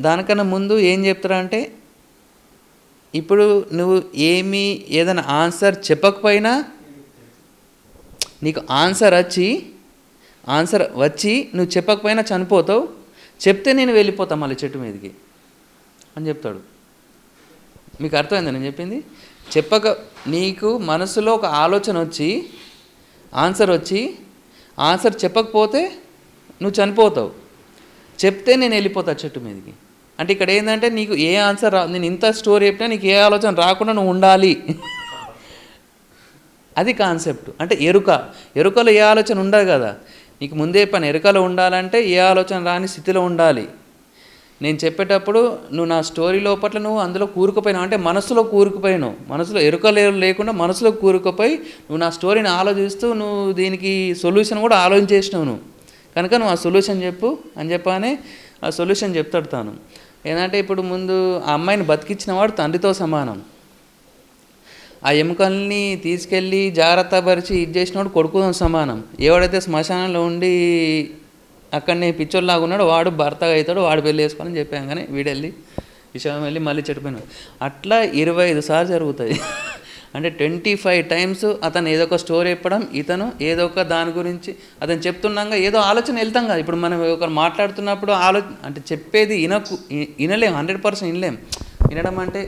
దానికన్నా ముందు ఏం చెప్తారంటే, ఇప్పుడు నువ్వు ఏదైనా ఆన్సర్ చెప్పకపోయినా నీకు ఆన్సర్ వచ్చి నువ్వు చెప్పకపోయినా చనిపోతావు, చెప్తే నేను వెళ్ళిపోతాను మళ్ళీ చెట్టు మీదకి అని చెప్తాడు. మీకు అర్థమైందా నేను చెప్పింది? నీకు మనసులో ఒక ఆలోచన వచ్చి ఆన్సర్ చెప్పకపోతే నువ్వు చనిపోతావు, చెప్తే నేను వెళ్ళిపోతా చెట్టు మీదకి. అంటే ఇక్కడ ఏంటంటే నీకు ఏ ఆన్సర్ నేను ఇంత స్టోరీ చెప్పినా నీకు ఏ ఆలోచన రాకుండా నువ్వు ఉండాలి. అది కాన్సెప్ట్. అంటే ఎరుకలో ఏ ఆలోచన ఉండదు కదా, నీకు ముందే పని ఎరుకలో ఉండాలంటే ఏ ఆలోచన రాని స్థితిలో ఉండాలి. నేను చెప్పేటప్పుడు నువ్వు నా స్టోరీ లోపల నువ్వు అందులో కూరుకుపోయినావు, అంటే మనసులో కూరుకుపోయినావు, మనసులో లేకుండా మనసులో కూరుకుపోయి నువ్వు నా స్టోరీని ఆలోచిస్తూ నువ్వు దీనికి సొల్యూషన్ కూడా ఆలోచించేసినావు నువ్వు కనుక నువ్వు ఆ సొల్యూషన్ చెప్పు అని చెప్పానే ఆ సొల్యూషన్ చెప్తాడు తాను. ఏంటంటే ఇప్పుడు ముందు ఆ అమ్మాయిని బతికించిన వాడు తండ్రితో సమానం, ఆ ఎముకల్ని తీసుకెళ్ళి జాగ్రత్త పరిచి ఇది చేసినవాడు కొడుకుతో సమానం. ఎవడైతే శ్మశానంలో ఉండి అక్కడనే పిచ్చోళ్ళలాగా ఉన్నాడు వాడు భర్తగా అవుతాడు, వాడు పెళ్ళి చేసుకోవాలని చెప్పాం. కానీ వీడెళ్ళి విషయం వెళ్ళి మళ్ళీ చెడిపోయినాడు. అట్లా 25 సార్లు జరుగుతుంది. అంటే 25 టైమ్స్ అతను ఏదో ఒక స్టోరీ చెప్పడం, ఇతను ఏదో ఒక దాని గురించి అతను చెప్తున్నాగా ఏదో ఆలోచన వెళ్తాం కదా. ఇప్పుడు మనం ఒకరు మాట్లాడుతున్నప్పుడు అంటే చెప్పేది వినలేం, 100% వినలేం. వినడం అంటే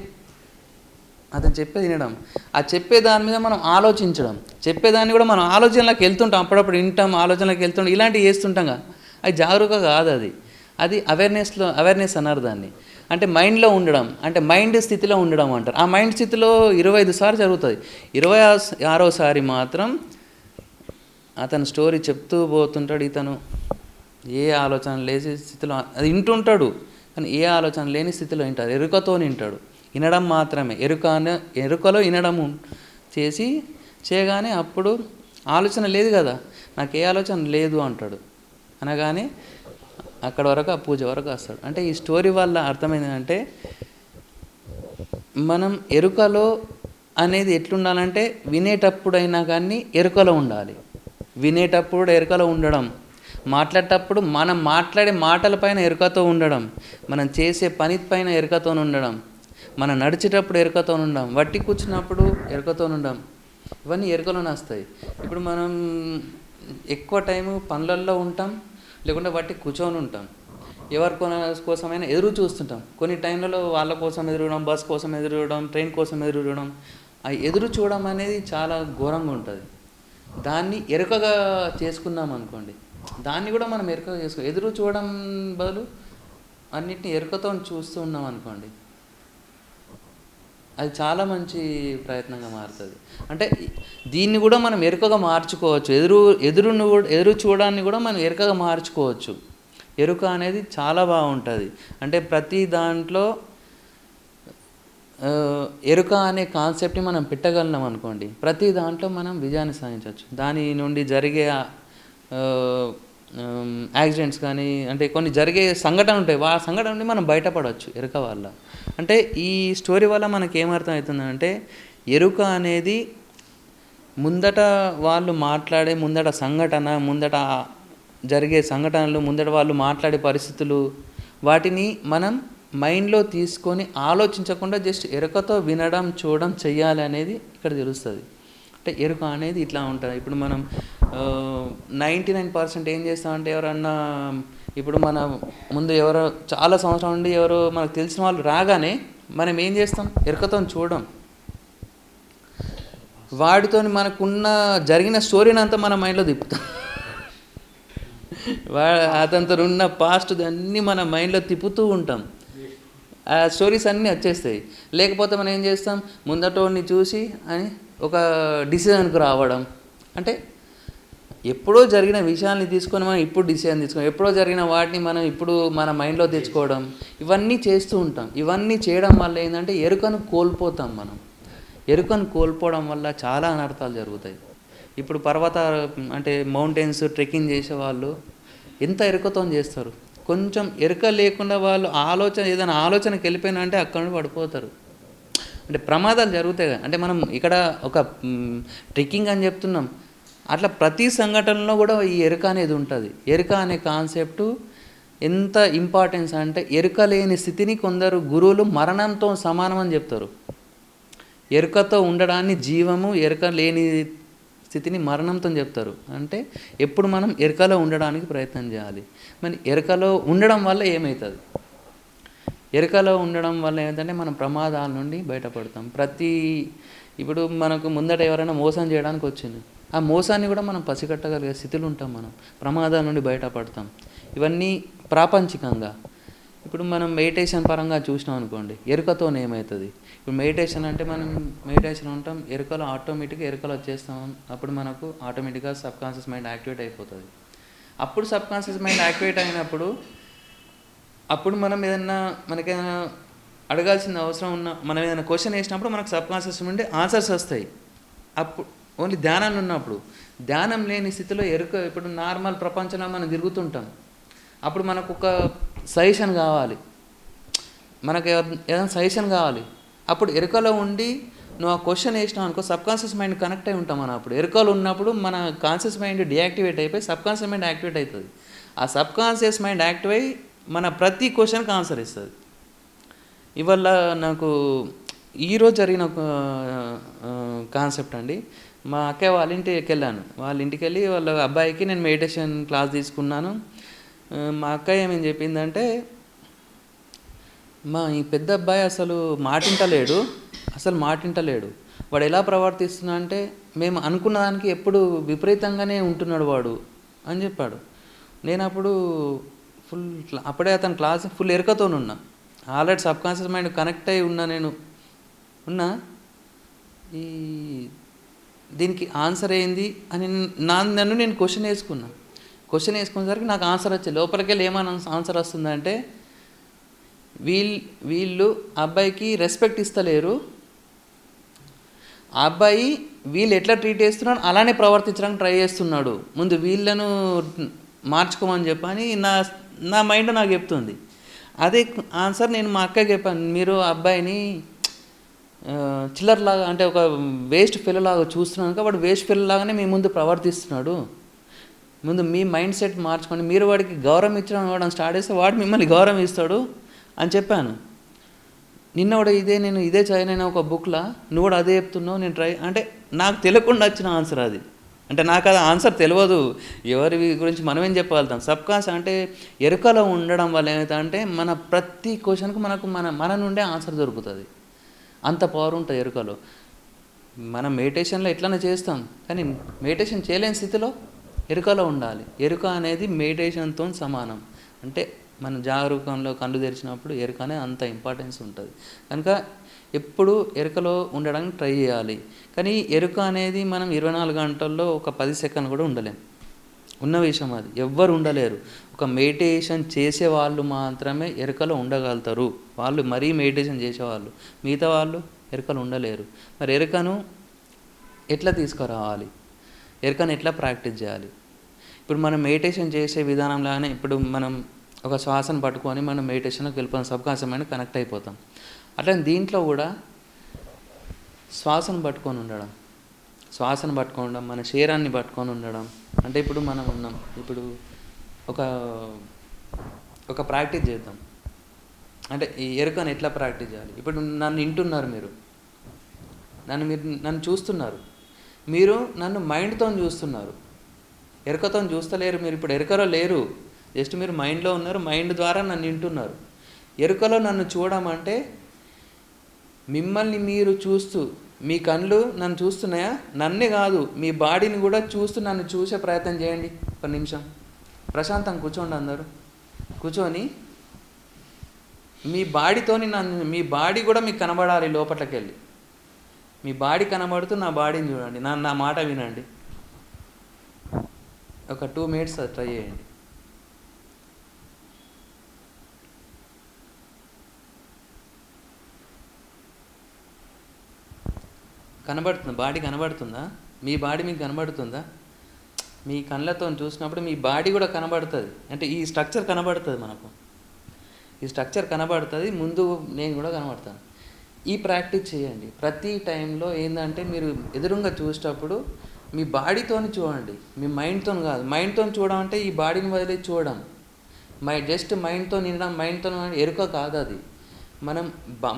అతను చెప్పేది వినడం, ఆ చెప్పే దాని మీద మనం ఆలోచించడం, చెప్పేదాన్ని కూడా మనం ఆలోచనలోకి వెళ్తుంటాం, అప్పుడప్పుడు వింటాం, ఆలోచనలోకి వెళ్తుంటాం, ఇలాంటివి చేస్తుంటాం. అది జాగరూకత కాదు, అది అవేర్నెస్ అన్నారు దాన్ని. అంటే మైండ్లో ఉండడం, అంటే మైండ్ స్థితిలో ఉండడం అంటారు. ఆ మైండ్ స్థితిలో 25 సార్లు జరుగుతుంది. 26వ సారి మాత్రం అతను స్టోరీ చెప్తూ పోతుంటాడు. ఇతను ఏ ఆలోచన లేని స్థితిలో అది వింటుంటాడు, కానీ ఏ ఆలోచన లేని స్థితిలో వింటాడు, ఎరుకతో వింటాడు. వినడం మాత్రమే, ఎరుకలో వినడం చేయగానే అప్పుడు ఆలోచన లేదు కదా, నాకు ఏ ఆలోచన లేదు అంటాడు. అనగానే అక్కడ వరకు ఆ పూజ వరకు వస్తాడు. అంటే ఈ స్టోరీ వల్ల అర్థమైందంటే మనం ఎరుకలో అనేది ఎట్లుండాలంటే వినేటప్పుడైనా కానీ ఎరుకలో ఉండాలి, వినేటప్పుడు ఎరుకలో ఉండడం, మాట్లాడేటప్పుడు మనం మాట్లాడే మాటలపైన ఎరుకతో ఉండడం, మనం చేసే పని పైన ఎరుకతో ఉండడం, మనం నడిచేటప్పుడు ఎరుకతో ఉండడం, వట్టి కూర్చున్నప్పుడు ఎరుకతో ఉండడం, ఇవన్నీ ఎరుకలోనే వస్తాయి. ఇప్పుడు మనం ఎక్కువ టైము పనులల్లో ఉంటాం, లేకుంటే వట్టి కూర్చొని ఉంటాం, ఎవరి కోసమైనా ఎదురు చూస్తుంటాం. కొన్ని టైంలలో వాళ్ళ కోసం ఎదురుచూడడం, బస్ కోసం ఎదురుచూడడం, ట్రైన్ కోసం ఎదురుచూడడం, ఆ ఎదురు చూడడం అనేది చాలా ఘోరంగా ఉంటుంది. దాన్ని ఎరుకగా చేసుకున్నాం అనుకోండి, దాన్ని కూడా మనం ఎరుకగా ఎదురు చూడడం బదులు అన్నిటిని ఎరుకతో చూస్తూ ఉన్నాం అనుకోండి, అది చాలా మంచి ప్రయత్నంగా మారుతుంది. అంటే దీన్ని కూడా మనం ఎరుకగా మార్చుకోవచ్చు, ఎదురు చూడడాన్ని కూడా మనం ఎరుకగా మార్చుకోవచ్చు. ఎరుక అనేది చాలా బాగుంటుంది. అంటే ప్రతి దాంట్లో ఎరుక అనే కాన్సెప్ట్ని మనం పెట్టగలిగినాం అనుకోండి, ప్రతి దాంట్లో మనం విజయాన్ని సాధించవచ్చు. దాని నుండి జరిగే యాక్సిడెంట్స్ కానీ, అంటే కొన్ని జరిగే సంఘటనలు ఉంటాయి, ఆ సంఘటన నుండి మనం బయటపడవచ్చు ఎరుక వల్ల. అంటే ఈ స్టోరీ వల్ల మనకి ఏమర్థం అవుతుందంటే, ఎరుక అనేది ముందట వాళ్ళు మాట్లాడే ముందట జరిగే సంఘటనలు, ముందట వాళ్ళు మాట్లాడే పరిస్థితులు, వాటిని మనం మైండ్లో తీసుకొని ఆలోచించకుండా జస్ట్ ఎరుకతో వినడం, చూడడం, చెయ్యాలి అనేది ఇక్కడ తెలుస్తుంది. అంటే ఎరుక అనేది ఇట్లా ఉంటుంది. ఇప్పుడు మనం 99% ఏం చేస్తామంటే, ఎవరన్నా ఇప్పుడు మన ముందు ఎవరో చాలా సంవత్సరం నుండి ఎవరో మనకు తెలిసిన వాళ్ళు రాగానే మనం ఏం చేస్తాం, ఎరుకతో చూడడం, వాడితో మనకున్న జరిగిన స్టోరీని అంతా మన మైండ్లో తిప్పుతాం. అతనితో ఉన్న పాస్ట్ అన్నీ మన మైండ్లో తిప్పుతూ ఉంటాం. ఆ స్టోరీస్ అన్నీ వచ్చేస్తాయి. లేకపోతే మనం ఏం చేస్తాం, ముందటోడిని చూసి అని ఒక డిసిజన్కి రావడం. అంటే ఎప్పుడో జరిగిన విషయాల్ని తీసుకొని మనం ఇప్పుడు డిసిజన్ తీసుకోవడం, ఎప్పుడో జరిగిన వాటిని మనం ఇప్పుడు మన మైండ్లో తెచ్చుకోవడం, ఇవన్నీ చేస్తూ ఉంటాం. ఇవన్నీ చేయడం వల్ల ఏంటంటే ఎరుకను కోల్పోతాం మనం. ఎరుకను కోల్పోవడం వల్ల చాలా అనర్థాలు జరుగుతాయి. ఇప్పుడు అంటే మౌంటైన్స్ ట్రెక్కింగ్ చేసేవాళ్ళు ఎంత ఎరుకతో చేస్తారు. కొంచెం ఎరుక లేకుండా వాళ్ళు ఏదైనా ఆలోచనకి వెళ్ళిపోయినా అంటే అక్కడ నుండి పడిపోతారు. అంటే ప్రమాదాలు జరుగుతాయి. అంటే మనం ఇక్కడ ఒక ట్రెక్కింగ్ అని చెప్తున్నాం, అట్లా ప్రతి సంఘటనలో కూడా ఈ ఎరుక అనేది ఉంటుంది. ఎరుక అనే కాన్సెప్టు ఎంత ఇంపార్టెన్స్ అంటే, ఎరుక లేని స్థితిని కొందరు గురువులు మరణంతో సమానం అని చెప్తారు. ఎరుకతో ఉండడాన్ని జీవము, ఎరుక లేని స్థితిని మరణంతో చెప్తారు. అంటే ఎప్పుడు మనం ఎరుకలో ఉండడానికి ప్రయత్నం చేయాలి. మరి ఎరుకలో ఉండడం వల్ల ఏమవుతుంది? ఎరుకలో ఉండడం వల్ల ఏంటంటే మనం ప్రమాదాల నుండి బయటపడతాం. ఇప్పుడు మనకు ముందట ఎవరైనా మోసం చేయడానికి వచ్చింది, ఆ మోసాన్ని కూడా మనం పసిగట్టగలిగే స్థితిలో ఉంటాం. మనం ప్రమాదాల నుండి బయటపడతాం. ఇవన్నీ ప్రాపంచికంగా. ఇప్పుడు మనం మెడిటేషన్ పరంగా చూసినాం అనుకోండి, ఎరుకతో ఏమవుతుంది? ఇప్పుడు మెడిటేషన్ అంటే మనం మెడిటేషన్ ఉంటాం, ఎరుకలో ఆటోమేటిక్గా ఎరుకలు వచ్చేస్తాం. అప్పుడు మనకు ఆటోమేటిక్గా సబ్కాన్షియస్ మైండ్ యాక్టివేట్ అయిపోతుంది. అప్పుడు సబ్కాన్షియస్ మైండ్ యాక్టివేట్ అయినప్పుడు మనకేదైనా అడగాల్సిన అవసరం మనం ఏదైనా క్వశ్చన్ వేసినప్పుడు మనకు సబ్కాన్షియస్ నుండి ఆన్సర్స్ వస్తాయి. అప్పుడు ఓన్లీ ధ్యానంలో ఉన్నప్పుడు. ధ్యానం లేని స్థితిలో ఇప్పుడు నార్మల్ ప్రపంచంలో మనం తిరుగుతుంటాం. అప్పుడు మనకు ఒక సజెషన్ కావాలి, మనకు ఏదైనా సజెషన్ కావాలి. అప్పుడు ఎరుకలో ఉండి నువ్వు ఆ క్వశ్చన్ వేసినావు అనుకో, సబ్కాన్షియస్ మైండ్ కనెక్ట్ అయి ఉంటాం. మనం అప్పుడు ఎరుకలో ఉన్నప్పుడు మన కాన్షియస్ మైండ్ డియాక్టివేట్ అయిపోయి సబ్కాన్షియస్ మైండ్ యాక్టివేట్ అవుతుంది. ఆ సబ్కాన్షియస్ మైండ్ యాక్టివ్ అయ్యి మన ప్రతి క్వశ్చన్కి ఆన్సర్ ఇస్తుంది. ఇవల్ల నాకు ఈరోజు జరిగిన ఒక కాన్సెప్ట్ అండి. మా అక్కయ్య వాళ్ళ ఇంటికి వెళ్ళాను. వాళ్ళ ఇంటికి వెళ్ళి వాళ్ళ అబ్బాయికి నేను మెడిటేషన్ క్లాస్ తీసుకున్నాను. మా అక్కయ్య ఏమేం చెప్పిందంటే, ఈ పెద్ద అబ్బాయి అసలు మాటింటలేడు, వాడు ఎలా ప్రవర్తిస్తున్నా అంటే మేము అనుకున్న దానికి ఎప్పుడు విపరీతంగానే ఉంటున్నాడు వాడు అని చెప్పాడు. నేను అప్పుడు అప్పుడే అతని క్లాస్ ఫుల్ ఎరుకతోనున్నా. ఆల్రెడీ సబ్కాన్షియస్ మైండ్ కనెక్ట్ అయి ఉన్నా దీనికి ఆన్సర్ ఏంది అని నన్ను నేను క్వశ్చన్ వేసుకునేసరికి నాకు ఆన్సర్ వచ్చేది. లోపలికి వెళ్ళి ఏమైనా ఆన్సర్ వస్తుందంటే, వీళ్ళు అబ్బాయికి రెస్పెక్ట్ ఇస్తలేరు, ఆ అబ్బాయి వీళ్ళు ఎట్లా ట్రీట్ చేస్తున్నాడు అలానే ప్రవర్తించడానికి ట్రై చేస్తున్నాడు, ముందు వీళ్ళను మార్చుకోమని చెప్పని నా మైండ్ నాకు చెప్తుంది. అదే ఆన్సర్ నేను మా అక్కకి చెప్పాను. మీరు అబ్బాయిని చిల్లర్లాగా అంటే ఒక వేస్ట్ ఫెలోలాగా చూస్తున్నాను కాబట్టి వాడు వేస్ట్ ఫెలోలాగానే మీ ముందు ప్రవర్తిస్తున్నాడు, ముందు మీ మైండ్ సెట్ మార్చుకొని మీరు వాడికి గౌరవం ఇవ్వడం స్టార్ట్ చేస్తే వాడు మిమ్మల్ని గౌరవం ఇస్తాడు అని చెప్పాను. నిన్న కూడా నేను ఇదే చదివిన ఒక బుక్లో, నువ్వు కూడా అదే చెప్తున్నావు, నేను అంటే నాకు తెలియకుండా వచ్చిన ఆన్సర్ అది. అంటే నాకు అది ఆన్సర్ తెలియదు, ఎవరి గురించి మనమేం చెప్పగలుగుతాం. సబ్కాన్షియస్ అంటే ఎరుకలో ఉండడం వల్ల ఏమవుతుందంటే మన ప్రతి క్వశ్చన్కు మన నుండే ఆన్సర్ దొరుకుతుంది. అంత పవర్ ఉంటుంది ఎరుకలో. మనం మెడిటేషన్లో ఎట్లనే చేస్తాం, కానీ మెడిటేషన్ చేయలేని స్థితిలో ఎరుకలో ఉండాలి. ఎరుక అనేది మెడిటేషన్తో సమానం. అంటే మనం జాగరూకంలో కళ్ళు తెరిచినప్పుడు ఎరుక అనేది అంత ఇంపార్టెన్స్ ఉంటుంది. కనుక ఎప్పుడు ఎరుకలో ఉండడానికి ట్రై చేయాలి. కానీ ఎరుక అనేది మనం 24 గంటల్లో ఒక 10 సెకండ్లు కూడా ఉండలేం. ఉన్న విషయం అది, ఎవ్వరు ఉండలేరు. ఒక మెడిటేషన్ చేసేవాళ్ళు మాత్రమే ఎరుకలో ఉండగలుగుతారు. వాళ్ళు మరీ మెడిటేషన్ చేసేవాళ్ళు, మిగతా వాళ్ళు ఎరుకలు ఉండలేరు. మరి ఎరుకను ఎట్లా తీసుకురావాలి, ఎరుకను ఎట్లా ప్రాక్టీస్ చేయాలి? ఇప్పుడు మనం మెడిటేషన్ చేసే విధానంలాగానే ఇప్పుడు మనం ఒక శ్వాసను పట్టుకొని మనం మెడిటేషన్లోకి వెళ్ళిపోతాం, సబ్కాన్షియస్ మైండ్ కనెక్ట్ అయిపోతాం. అట్లా దీంట్లో కూడా శ్వాసను పట్టుకొని ఉండడం, మన శరీరాన్ని పట్టుకొని ఉండడం. అంటే ఇప్పుడు మనం ఉన్నాం, ఇప్పుడు ఒక ప్రాక్టీస్ చేద్దాం. అంటే ఈ ఎరుకను ఎట్లా ప్రాక్టీస్ చేయాలి? ఇప్పుడు నన్ను వింటున్నారు, మీరు నన్ను చూస్తున్నారు, మీరు నన్ను మైండ్తో చూస్తున్నారు, ఎరుకతో చూస్తలేరు. మీరు ఇప్పుడు ఎరుకలో లేరు, జస్ట్ మీరు మైండ్లో ఉన్నారు, మైండ్ ద్వారా నన్ను వింటున్నారు. ఎరుకలో నన్ను చూడమంటే మిమ్మల్ని మీరు చూస్తూ, మీ కళ్ళు నన్ను చూస్తున్నాయా, నన్నే కాదు మీ బాడీని కూడా చూస్తూ నన్ను చూసే ప్రయత్నం చేయండి. ఒక నిమిషం ప్రశాంతంగా కూర్చోండి. అందరూ కూర్చొని మీ బాడీతోని మీ బాడీ కూడా మీకు కనబడాలి. లోపలికి వెళ్ళి మీ బాడీ కనబడుతూ నా బాడీని చూడండి, నా మాట వినండి. ఒక 2 minutes ట్రై చేయండి. కనబడుతుందా? బాడీ కనబడుతుందా? మీ బాడీ మీకు కనబడుతుందా? మీ కళ్ళతో చూసినప్పుడు మీ బాడీ కూడా కనబడుతుంది. అంటే ఈ స్ట్రక్చర్ కనబడుతుంది, మనకు ఈ స్ట్రక్చర్ కనబడుతుంది. ముందు నేను కూడా కనబడతాను. ఈ ప్రాక్టీస్ చేయండి ప్రతి టైంలో. ఏంటంటే మీరు ఎదురుగా చూసేటప్పుడు మీ బాడీతోని చూడండి, మీ మైండ్తో కాదు. మైండ్తో చూడమంటే ఈ బాడీని వదిలేసి చూడడం, జస్ట్ మైండ్తో నిండడం. మైండ్తో ఎరుక కాదు అది.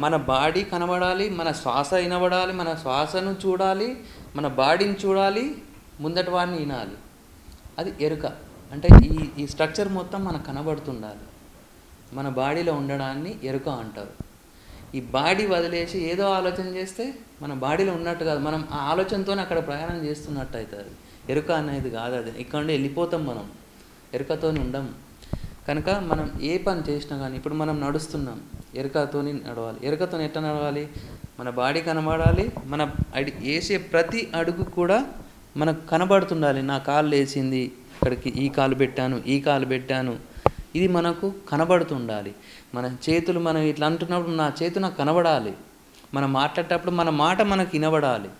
మన బాడీ కనబడాలి, మన శ్వాస వినబడాలి, మన శ్వాసను చూడాలి, మన బాడీని చూడాలి, ముందటి వాడిని వినాలి. అది ఎరుక. అంటే ఈ స్ట్రక్చర్ మొత్తం మనకు కనబడుతుండాలి. మన బాడీలో ఉండడాన్ని ఎరుక అంటారు. ఈ బాడీ వదిలేసి ఏదో ఆలోచన చేస్తే మన బాడీలో ఉన్నట్టు కాదు, మనం ఆ ఆలోచనతోనే అక్కడ ప్రయాణం చేస్తున్నట్టు అవుతుంది. ఎరుక అనేది కాదు అది. ఇక్కడ నుండి వెళ్ళిపోతాం, మనం ఎరుకతో ఉండం. కనుక మనం ఏ పని చేసినా కానీ, ఇప్పుడు మనం నడుస్తున్నాం, ఎరుకతో నడవాలి. ఎరుకతో ఎట్లా నడవాలి? మన బాడీ కనబడాలి, మన వేసే ప్రతి అడుగు కూడా మనకు కనబడుతుండాలి. నా కాలు లేచింది, ఇక్కడికి ఈ కాలు పెట్టాను, ఈ కాలు పెట్టాను, ఇది మనకు కనబడుతుండాలి. మన చేతులు మనం ఇట్లా అంటున్నప్పుడు నా చేతు నాకు కనబడాలి. మనం మాట్లాడేటప్పుడు మన మాట మనకు వినబడాలి.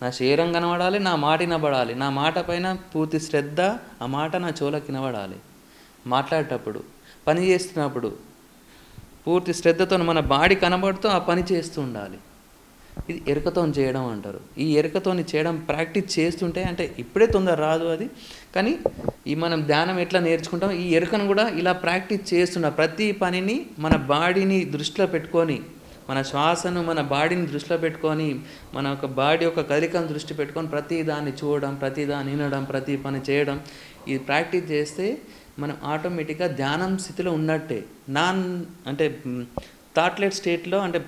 నా శరీరం కనబడాలి, నా మాట వినబడాలి. నా మాట పైన పూర్తి శ్రద్ధ, ఆ మాట నా చెవులకు వినబడాలి. మాట్లాడేటప్పుడు, పని చేస్తున్నప్పుడు పూర్తి శ్రద్ధతో మన బాడీ కనబడుతూ ఆ పని చేస్తూ ఉండాలి. ఇది ఎరుకతో చేయడం అంటారు. ఈ ఎరుకతో చేయడం ప్రాక్టీస్ చేస్తుంటే, అంటే ఇప్పుడే తొందర రాదు అది, కానీ మనం ధ్యానం ఎట్లా నేర్చుకుంటాం, ఈ ఎరుకను కూడా ఇలా ప్రాక్టీస్ చేస్తున్న ప్రతి పనిని మన బాడీని దృష్టిలో పెట్టుకొని, మన శ్వాసను మన బాడీని దృష్టిలో పెట్టుకొని, మన ఒక బాడీ యొక్క కదలికను దృష్టి పెట్టుకొని ప్రతి దాన్ని చూడడం, ప్రతి దాన్ని వినడం, ప్రతి పని చేయడం, ఇది ప్రాక్టీస్ చేస్తే మనం ఆటోమేటిక్గా ధ్యానం స్థితిలో ఉన్నట్టే. అంటే థాట్లెట్ స్టేట్లో, అంటే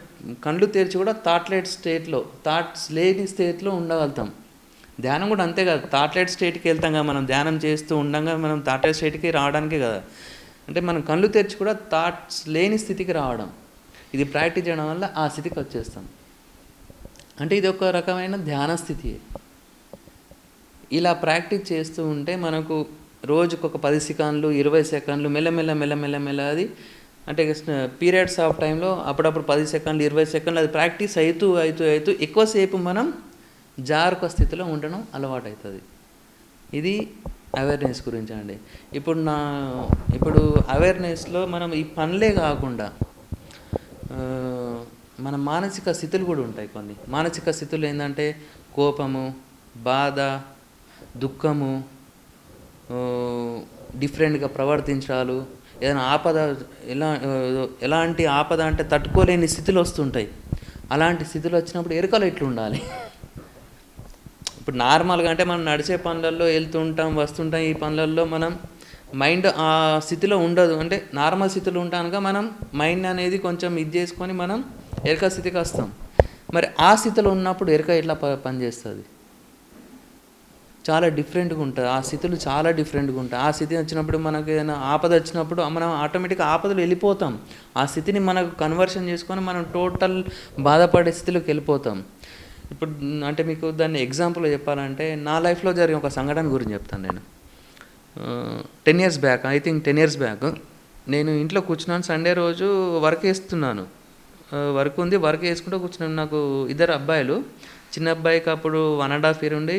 కళ్ళు తెరిచి కూడా థాట్లెట్ స్టేట్లో, థాట్స్ లేని స్టేట్లో ఉండగలుగుతాం. ధ్యానం కూడా అంతే కదా, థాట్లెట్ స్టేట్కి వెళ్తాం కదా. మనం ధ్యానం చేస్తూ ఉండగా మనం థాట్లెట్ స్టేట్కి రావడానికే కదా. అంటే మనం కళ్ళు తెరిచి కూడా థాట్స్ లేని స్థితికి రావడం, ఇది ప్రాక్టీస్ చేయడం వల్ల ఆ స్థితికి వచ్చేస్తాం. అంటే ఇది ఒక రకమైన ధ్యాన స్థితి. ఇలా ప్రాక్టీస్ చేస్తూ ఉంటే మనకు రోజుకు ఒక 10 సెకండ్లు 20 సెకండ్లు మెల్లమెల్ల అది, అంటే పీరియడ్స్ ఆఫ్ టైంలో అప్పుడప్పుడు 10 సెకండ్లు 20 సెకండ్లు అది ప్రాక్టీస్ అవుతూ ఎక్కువసేపు మనం జారుక స్థితిలో ఉండడం అలవాటు అవుతుంది. ఇది అవేర్నెస్ గురించి అండి. ఇప్పుడు అవేర్నెస్లో మనం ఈ పనులే కాకుండా మన మానసిక స్థితులు కూడా ఉంటాయి. కొన్ని మానసిక స్థితులు ఏంటంటే కోపము, బాధ, దుఃఖము, డిఫరెంట్గా ప్రవర్తించాలు, ఏదైనా ఆపద, ఎలాంటి ఆపద అంటే తట్టుకోలేని స్థితులు వస్తుంటాయి. అలాంటి స్థితులు వచ్చినప్పుడు ఎరుకలు ఎట్లుండాలి? ఇప్పుడు నార్మల్గా అంటే మనం నడిచే పనులలో వెళ్తుంటాం, వస్తుంటాం. ఈ పనులలో మనం మైండ్ ఆ స్థితిలో ఉండదు. అంటే నార్మల్ స్థితిలో ఉంటానుగా మనం మైండ్ అనేది కొంచెం ఇది చేసుకొని మనం ఎరుక స్థితికి వస్తాం. మరి ఆ స్థితిలో ఉన్నప్పుడు ఎరుక ఎట్లా పనిచేస్తుంది? చాలా డిఫరెంట్గా ఉంటుంది. ఆ స్థితులు చాలా డిఫరెంట్గా ఉంటాయి. ఆ స్థితి వచ్చినప్పుడు మనకు ఏదైనా ఆపద వచ్చినప్పుడు మనం ఆటోమేటిక్గా ఆపదలు వెళ్ళిపోతాం. ఆ స్థితిని మనకు కన్వర్షన్ చేసుకొని మనం టోటల్ బాధపడే స్థితిలోకి వెళ్ళిపోతాం. ఇప్పుడు అంటే మీకు దాన్ని ఎగ్జాంపుల్గా చెప్పాలంటే నా లైఫ్లో జరిగిన ఒక సంఘటన గురించి చెప్తాను. నేను 10 years back, I think 10 years back నేను ఇంట్లో కూర్చున్నాను. సండే రోజు వర్క్ వేస్తున్నాను. వర్క్ ఉంది, వర్క్ వేసుకుంటూ కూర్చున్నాను. నాకు 2 అబ్బాయిలు. చిన్న అబ్బాయికి అప్పుడు 1.5 year ఉండే,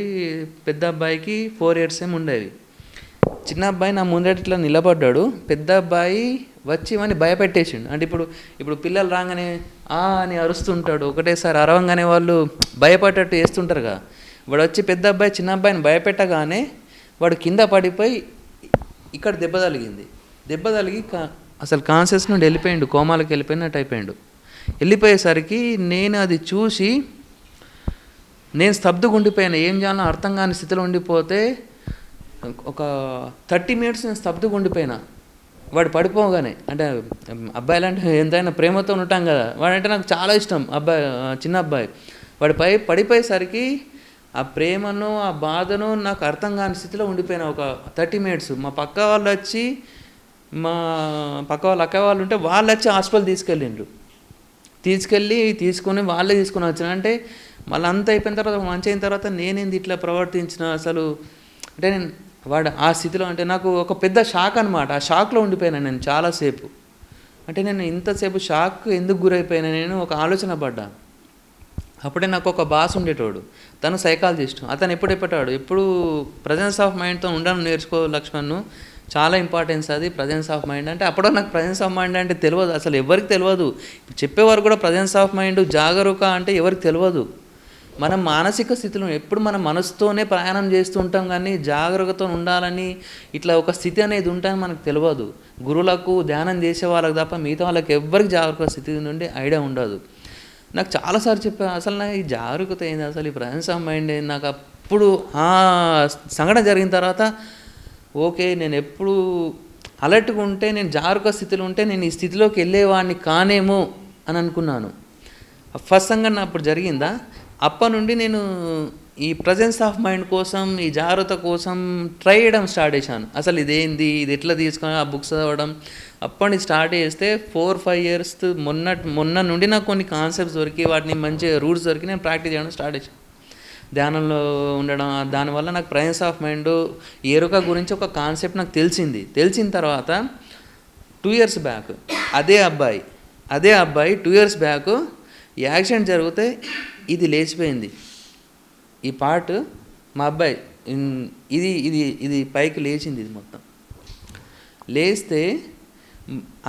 పెద్ద అబ్బాయికి 4 years ఏమి ఉండేవి. చిన్న అబ్బాయి నా ముందట ఇట్లా నిలబడ్డాడు. పెద్ద అబ్బాయి వచ్చి ఇవన్నీ భయపెట్టేసిండు. అంటే ఇప్పుడు పిల్లలు రాగానే అని అరుస్తుంటాడు. ఒకటేసారి అరవంగానే వాళ్ళు భయపడ్డట్టు వేస్తుంటారు కదా. వాడు వచ్చి పెద్ద అబ్బాయి చిన్న అబ్బాయిని భయపెట్టగానే వాడు కింద పడిపోయి ఇక్కడ దెబ్బ తగిలింది. దెబ్బ తగిలి అసలు కాన్షియస్ నుండి వెళ్ళిపోయిండు, కోమాలకు వెళ్ళిపోయినట్టు అయిపోయిండు. వెళ్ళిపోయేసరికి నేను అది చూసి నేను స్తబ్దుగా ఉండిపోయాను. ఏం చేయాలో అర్థం కాని స్థితిలో ఉండిపోతే ఒక 30 మినిట్స్ నేను స్తబ్దుగా ఉండిపోయినా. వాడు పడిపోగానే అంటే అబ్బాయిలంటే ఎంతైనా ప్రేమతో ఉంటాం కదా, వాడంటే నాకు చాలా ఇష్టం. అబ్బాయి చిన్న అబ్బాయి వాడు పడిపోయేసరికి ఆ ప్రేమను ఆ బాధను నాకు అర్థం కాని స్థితిలో ఉండిపోయినా ఒక 30 మినిట్స్. మా పక్క వాళ్ళు వచ్చి మా పక్క వాళ్ళు అక్క వాళ్ళు ఉంటే వాళ్ళు వచ్చి హాస్పిటల్ తీసుకొని వాళ్ళే తీసుకొని వచ్చిన. అంటే మళ్ళీ అంత అయిపోయిన తర్వాత మంచి అయిన తర్వాత నేనేంది ఇట్లా ప్రవర్తించిన అసలు అంటే నేను వాడు ఆ స్థితిలో అంటే నాకు ఒక పెద్ద షాక్ అనమాట. ఆ షాక్లో ఉండిపోయినా నేను చాలాసేపు. అంటే నేను ఇంతసేపు షాక్ ఎందుకు గురైపోయినా నేను ఒక ఆలోచన పడ్డా. అప్పుడే నాకు ఒక బాస్ ఉండేటోడు, తను సైకాలజిస్ట్. అతను ఎప్పుడు ప్రజెన్స్ ఆఫ్ మైండ్తో ఉండడం నేర్చుకో లక్ష్మణ్, చాలా ఇంపార్టెన్స్ అది ప్రజెన్స్ ఆఫ్ మైండ్ అంటే. అప్పుడో నాకు ప్రజెన్స్ ఆఫ్ మైండ్ అంటే తెలియదు, అసలు ఎవరికి తెలియదు. చెప్పేవారు కూడా ప్రజెన్స్ ఆఫ్ మైండ్ జాగరూక అంటే ఎవరికి తెలియదు. మనం మానసిక స్థితిలో ఎప్పుడు మన మనసుతోనే ప్రయాణం చేస్తూ ఉంటాం, కానీ జాగ్రత్తతో ఉండాలని ఇట్లా ఒక స్థితి అనేది ఉంటుందని మనకు తెలియదు. గురువులకు ధ్యానం చేసే వాళ్ళకి తప్ప మిగతా వాళ్ళకి ఎవ్వరికి జాగ్రత్త స్థితి నుండి ఐడియా ఉండదు. నాకు చాలాసార్లు చెప్పాను అసలు నాకు ఈ జాగ్రత్త ఏంది, అసలు ఈ ప్రజెన్స్ ఆఫ్ మైండ్ ఏంది. నాకు అప్పుడు ఆ సంఘటన జరిగిన తర్వాత ఓకే, నేను ఎప్పుడు అలర్ట్గా ఉంటే, నేను జాగ్రత్త స్థితిలో ఉంటే నేను ఈ స్థితిలోకి వెళ్ళేవాడిని కానేమో అని అనుకున్నాను. ఫస్ట్ సంఘటన అప్పుడు జరిగిందా, అప్పటి నుండి నేను ఈ ప్రజెన్స్ ఆఫ్ మైండ్ కోసం, ఈ జాగ్రత్త కోసం ట్రై చేయడం స్టార్ట్ చేశాను. అసలు ఇదేంది, ఇది ఎట్లా తీసుకొని ఆ బుక్స్ చదవడం అప్పటి నుంచి స్టార్ట్ చేస్తే 4-5 ఇయర్స్ మొన్న నుండి నాకు కొన్ని కాన్సెప్ట్స్ దొరికి, వాటిని మంచి రూట్స్ దొరికి నేను ప్రాక్టీస్ చేయడం స్టార్ట్ చేశాను. ధ్యానంలో ఉండడం, దానివల్ల నాకు ప్రజెన్స్ ఆఫ్ మైండ్ ఎరుక గురించి ఒక కాన్సెప్ట్ నాకు తెలిసిన తర్వాత 2 ఇయర్స్ బ్యాక్ అదే అబ్బాయి 2 ఇయర్స్ బ్యాక్ యాక్సిడెంట్ జరిగితే ఇది లేచిపోయింది. ఈ పార్ట్ మా అబ్బాయి ఇది పైకి లేచింది. ఇది మొత్తం లేస్తే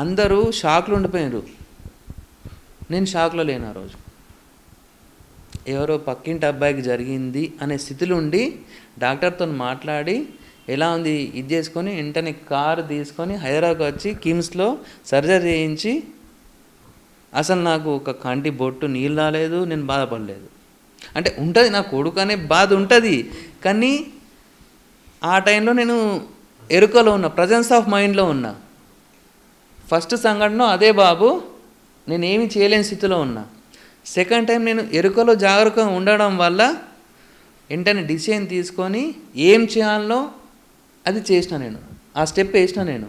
అందరూ షాక్లో ఉండిపోయారు. నేను షాక్లో లేను ఆ రోజు. ఎవరో పక్కింటి అబ్బాయికి జరిగింది అనే స్థితిలో ఉండి డాక్టర్తో మాట్లాడి ఎలా ఉంది ఇది చేసుకొని వెంటనే కారు తీసుకొని హైదరాబాద్ వచ్చి కిమ్స్లో సర్జరీ చేయించి, అసలు నాకు ఒక కంటి బొట్టు నీళ్ళు రాలేదు, నేను బాధపడలేదు. అంటే ఉంటుంది నా కొడుకు అనే బాధ ఉంటుంది, కానీ ఆ టైంలో నేను ఎరుకలో ఉన్నా, ప్రజెన్స్ ఆఫ్ మైండ్లో ఉన్నా. ఫస్ట్ సంఘటన అదే బాబు, నేనేమి చేయలేని స్థితిలో ఉన్నా. సెకండ్ టైం నేను ఎరుకలో జాగ్రత్తగా ఉండడం వల్ల వెంటనే డిసిషన్ తీసుకొని ఏం చేయాలో అది చేసిన. నేను ఆ స్టెప్ వేసిన. నేను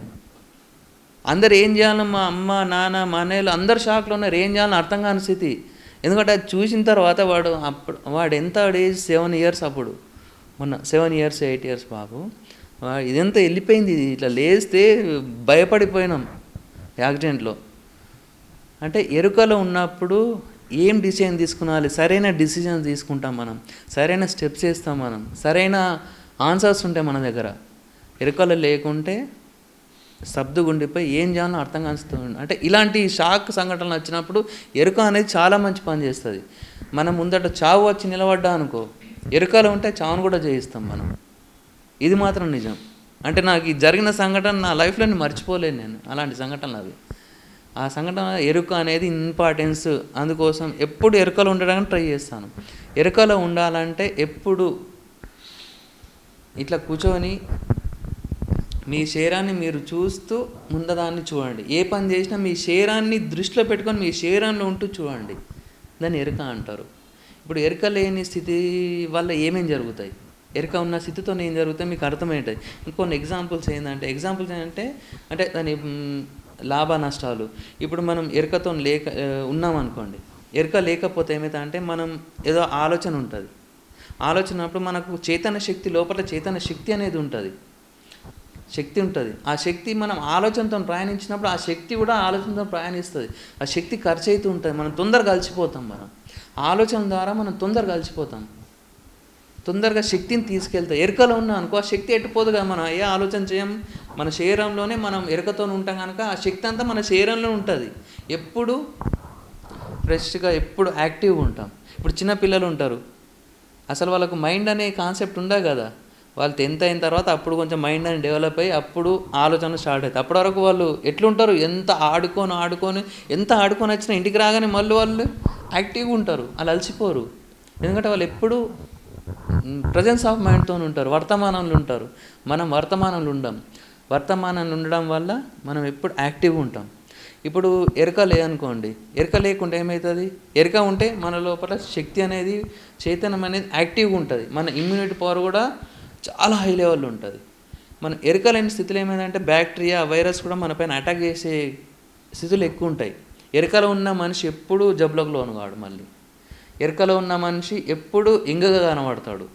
అందరు ఏం చేయాలో, మా అమ్మ నాన్న మా అన్నయ్యలు అందరు షాక్లో ఉన్నారు, ఏం చేయాలని అర్థం కాని స్థితి. ఎందుకంటే అది చూసిన తర్వాత వాడు ఎంత ఏజ్ 7 ఇయర్స్ అప్పుడు, మొన్న 7 ఇయర్స్ 8 ఇయర్స్ బాబు, ఇదంతా వెళ్ళిపోయింది. ఇట్లా లేస్తే భయపడిపోయినాం యాక్సిడెంట్లో. అంటే ఎరుకలో ఉన్నప్పుడు ఏం డిసిజన్ తీసుకునాలి, సరైన డిసిజన్ తీసుకుంటాం మనం, సరైన స్టెప్స్ వేస్తాం మనం, సరైన ఆన్సర్స్ ఉంటాయి మన దగ్గర. ఎరుకలో లేకుంటే స్తబ్దుగుండిపోయి ఏం చేయాలో అర్థం కానిస్తుంది. అంటే ఇలాంటి షాక్ సంఘటనలు వచ్చినప్పుడు ఎరుక అనేది చాలా మంచి పని చేస్తుంది. మనం ముందట చావు వచ్చి నిలబడ్డా అనుకో, ఎరుకలో ఉంటే చావును కూడా చేయిస్తాం మనం. ఇది మాత్రం నిజం. అంటే నాకు ఈ జరిగిన సంఘటన నా లైఫ్లో మర్చిపోలేను నేను, అలాంటి సంఘటనలు అవి. ఆ సంఘటన ఎరుక అనేది ఇంపార్టెన్స్, అందుకోసం ఎప్పుడు ఎరుకలో ఉండడానికి ట్రై చేస్తాను. ఎరుకలో ఉండాలంటే ఎప్పుడు ఇట్లా కూర్చొని మీ శరీరాన్ని మీరు చూస్తూ ముందదాన్ని చూడండి. ఏ పని చేసినా మీ శరీరాన్ని దృష్టిలో పెట్టుకొని మీ శరీరంలో ఉంటూ చూడండి, దాన్ని ఎరుక అంటారు. ఇప్పుడు ఎరుక లేని స్థితి వల్ల ఏమేమి జరుగుతాయి, ఎరుక ఉన్న స్థితితో ఏం జరుగుతాయి మీకు అర్థమవుతాయి. ఇంకొన్ని ఎగ్జాంపుల్స్ ఏంటంటే అంటే దాని లాభ నష్టాలు. ఇప్పుడు మనం ఎరుకతో ఉన్నాం అనుకోండి, ఎరుక లేకపోతే ఏమవుతుందంటే మనం ఏదో ఆలోచన ఉంటుంది. ఆలోచన అప్పుడు మనకు చైతన్య శక్తి, లోపల చైతన్య శక్తి అనేది ఉంటుంది, శక్తి ఉంటుంది. ఆ శక్తి మనం ఆలోచనతో ప్రయాణించినప్పుడు ఆ శక్తి కూడా ఆలోచనతో ప్రయాణిస్తుంది. ఆ శక్తి ఖర్చు అవుతూ ఉంటుంది, మనం తొందరగా కలిసిపోతాం. మనం ఆలోచన ద్వారా మనం తొందరగా కలిసిపోతాం, తొందరగా శక్తిని తీసుకెళ్తాం. ఎరుకలో ఉన్నా అనుకో ఆ శక్తి ఎట్టుపోదు కదా, మనం ఏ ఆలోచన చేయం, మన శరీరంలోనే మనం ఎరుకతో ఉంటాం కనుక ఆ శక్తి అంతా మన శరీరంలో ఉంటుంది. ఎప్పుడు ఫ్రెష్గా, ఎప్పుడు యాక్టివ్గా ఉంటాం. ఇప్పుడు చిన్నపిల్లలు ఉంటారు, అసలు వాళ్ళకు మైండ్ అనే కాన్సెప్ట్ ఉండదు కదా. వాళ్ళు 10th అయిన తర్వాత అప్పుడు కొంచెం మైండ్ అని డెవలప్ అయ్యి అప్పుడు ఆలోచన స్టార్ట్ అవుతాయి. అప్పటి వరకు వాళ్ళు ఎట్లుంటారు, ఎంత ఆడుకొని వచ్చినా ఇంటికి రాగానే మళ్ళీ వాళ్ళు యాక్టివ్గా ఉంటారు, వాళ్ళు అలసిపోరు. ఎందుకంటే వాళ్ళు ఎప్పుడు ప్రజెన్స్ ఆఫ్ మైండ్తో ఉంటారు, వర్తమానంలో ఉంటారు. మనం వర్తమానంలో ఉండం. వర్తమానంలో ఉండడం వల్ల మనం ఎప్పుడు యాక్టివ్గా ఉంటాం. ఇప్పుడు ఎరక లేదనుకోండి, ఎరక లేకుండా ఏమవుతుంది? ఎరక ఉంటే మన లోపల శక్తి అనేది, చైతన్యం అనేది యాక్టివ్గా ఉంటుంది. మన ఇమ్యూనిటీ పవర్ కూడా చాలా హై లెవెల్లో ఉంటుంది. మన ఎరక లేని స్థితిలో ఏమైందంటే బ్యాక్టీరియా, వైరస్ కూడా మన పైన అటాక్ చేసే స్థితులు ఎక్కువ ఉంటాయి. ఎరకలో ఉన్న మనిషి ఎప్పుడూ జబ్బులకు లోను కాడు. మళ్ళీ ఎరకలో ఉన్న మనిషి ఎప్పుడు ఎంగగా కనబడతాడు.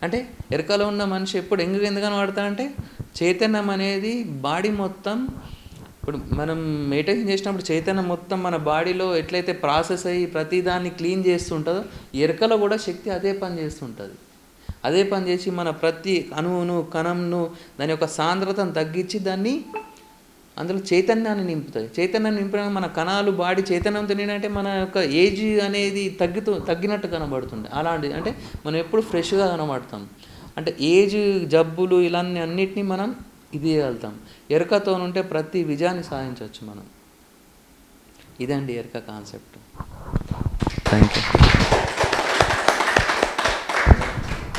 అంటే ఎరకలో ఉన్న మనిషి ఎప్పుడు ఎంగగా ఎందుకు కనబడతాడంటే చైతన్యం అనేది బాడీ మొత్తం, ఇప్పుడు మనం మెడిటేషన్ చేసినప్పుడు చైతన్యం మొత్తం మన బాడీలో ఎట్లయితే ప్రాసెస్ అయ్యి ప్రతిదాన్ని క్లీన్ చేస్తుంటుందో, ఎరకలో కూడా శక్తి అదే పని చేస్తుంటుంది. అదే పని చేసి మన ప్రతి అణువును, కణంను, దాని యొక్క సాంద్రతను తగ్గించి దాన్ని అందులో చైతన్యాన్ని నింపుతాయి. చైతన్యాన్ని నింపడం మన కణాలు బాడీ చైతన్యం తినడంటే మన యొక్క ఏజ్ అనేది తగ్గినట్టు కనబడుతుంది. అలాంటిది అంటే మనం ఎప్పుడు ఫ్రెష్గా కనబడతాం. అంటే ఏజ్, జబ్బులు ఇలాన్ని అన్నిటినీ మనం ఇది చేయగలుగుతాం. ఎరకతో ఉంటే ప్రతి విజయాన్ని సాధించవచ్చు మనం. ఇదండి ఎరక కాన్సెప్ట్. Thank you.